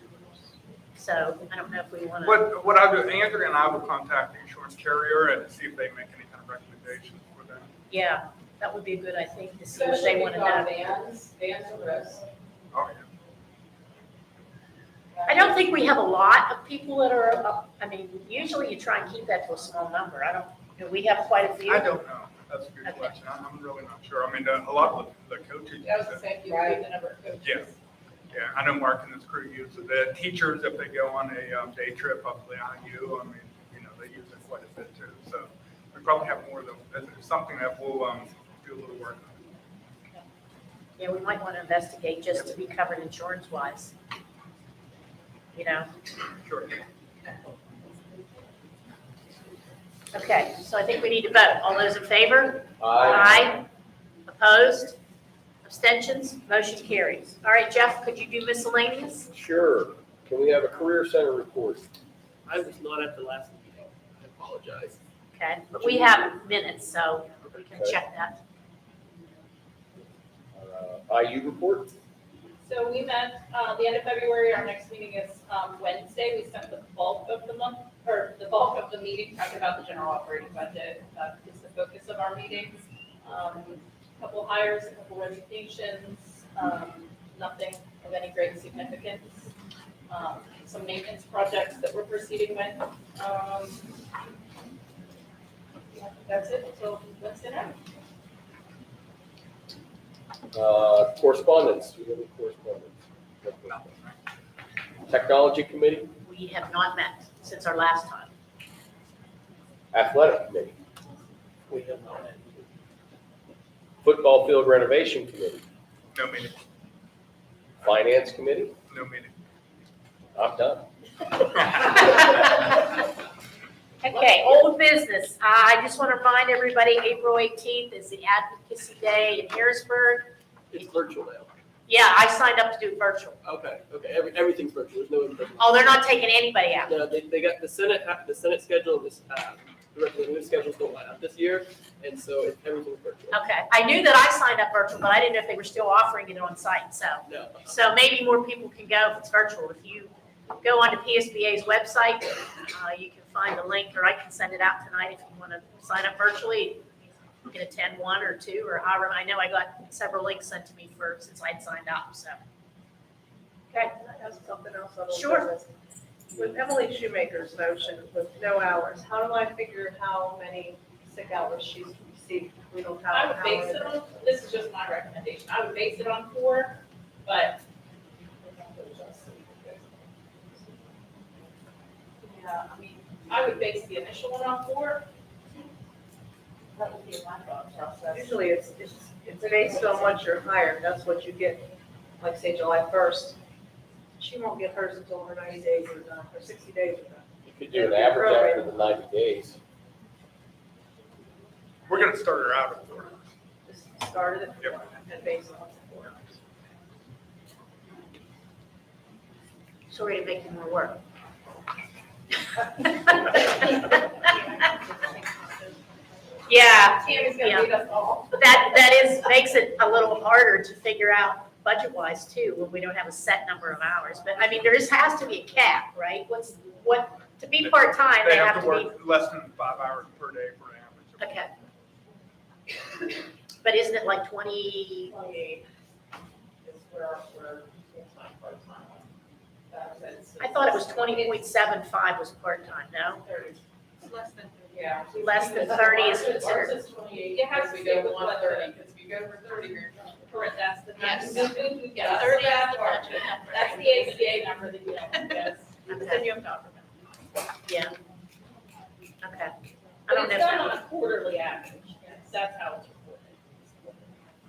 so I don't know if we wanna. What I do, Andrea and I will contact the insurance carrier and see if they make any kind of recommendations for them. Yeah, that would be good, I think, to see what Especially they if wanna you've got know. vans are risk. Oh, yeah. I don't think we have a lot of people that are up, I mean, usually you try and keep that to a small number, do we have quite a few? I don't know. That's a good Okay. question. I'm really not sure. I mean, a lot of the coaches. I was saying, you read the number of coaches. Yeah. Yeah, I know Mark and his crew use it. The teachers, if they go on a day trip up to the IU, I mean, they use it quite a bit too. So we probably have more than, it's something that we'll do a little work on. Yeah, we might wanna investigate just to be covered insurance-wise. Sure. Okay, so I think we need to vote. All those in favor? Aye. Opposed? Abstentions? Motion carries. All right, Jeff, could you do miscellaneous? Sure. Can we have a career center report? I was not at the last meeting. I apologize. Okay, but we have minutes, so we can Okay. check that. IU report? So we met, the end of February, our next meeting is, Wednesday, we spent the bulk of the month, or the bulk of the meeting talking about the general operating budget, that is the focus of our meetings. Couple hires, a couple resignations, nothing of any great significance. Some maintenance projects that we're proceeding with. That's it, so let's get out. Correspondence? Do we have any correspondence? Technology committee? We have not met since our last time. Athletic committee? We have not met. Football field renovation committee? No meeting. Finance committee? No meeting. I'm done. Okay, old business. I just want to remind everybody, April 18th is the Advocacy Day in Harrisburg. It's virtual now. Yeah, I signed up to do it virtual. Okay. Everything's virtual. There's no in-person. Oh, they're not taking anybody out. No, they got the Senate schedule, this, the representative schedules don't line up this year, and so everything's virtual. Okay, I knew that I signed up virtual, but I didn't know if they were still offering it on site, so. No. So maybe more people can go if it's virtual. If you go onto PSBA's website, you can find the link, or I can send it out tonight if you want to sign up virtually. You can attend one or two, or however. I know I got several links sent to me since I'd signed up, so. Okay, Can I ask something else on old Sure. business? With Emily Shoemaker's motion with no hours, how do I figure how many sick hours she's received? We don't have. I would base it on, this is just my recommendation, I would base it on 4, but. Yeah, I mean, I would base the initial one on 4. That would be my thought process. Usually it's based on what you're hired, that's what you get, like say July 1st. She won't get hers until her 90 days are done, or 60 days are done. You could do an average after the 90 days. We're gonna start her out at 4. Just started it Yep. and based on 4 hours. sorry to make you more work. Yeah, Tammy's gonna yeah. lead us all. Makes it a little harder to figure out budget-wise too, when we don't have a set number of hours. But I mean, has to be a cap, right? To be part-time, They have to work less than 5 hours per day for an average. Okay. But isn't it like 20? 28 is where full-time, part-time. I thought it was 20.75 was part-time, no? 30. Less than 30. Yeah. Less than 30 is considered. Ours is 28, It has because to we go stay with one what 30, because if you go for 30, you're. Correct, that's the. Yes. Yeah, 30 is the budget. That's the ACA number that you don't, yes. Then you have to offer them. Yeah. Okay. I But don't know. it's if done that- on a quarterly average, yes, that's how it's reported.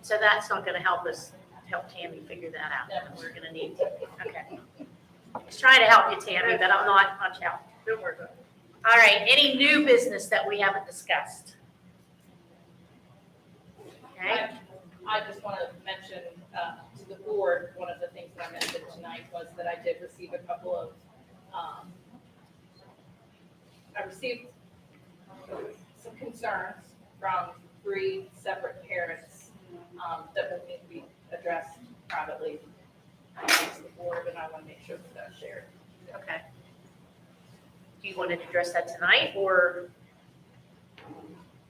So that's not gonna help Tammy figure that out. We're gonna need to, okay. Just trying to help you, Tammy, but I'm not much help. Don't worry about it. All right, any new business that we haven't discussed? Okay, I just want to mention to the board, one of the things that I mentioned tonight was that I did receive a couple of, I received some concerns from 3 separate parents that will need to be addressed privately amongst the board, and I want to make sure that that's shared. Okay. Do you want to address that tonight, or?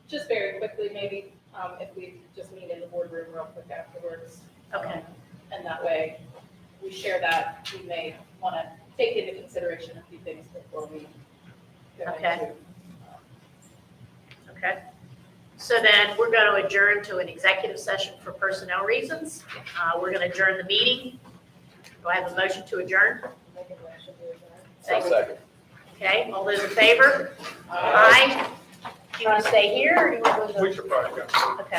Just very quickly, maybe if we just meet in the boardroom real quick afterwards. Okay. And that way, we share that, we may want to take into consideration a few things before we go Okay. into. Okay. So then we're going to adjourn to an executive session for personnel reasons. We're going to adjourn the meeting. Do I have a motion to adjourn? Make a motion to adjourn. Second. Okay, all those in favor? Aye. Do you want to stay here, or do you want to go? We should probably go. Okay.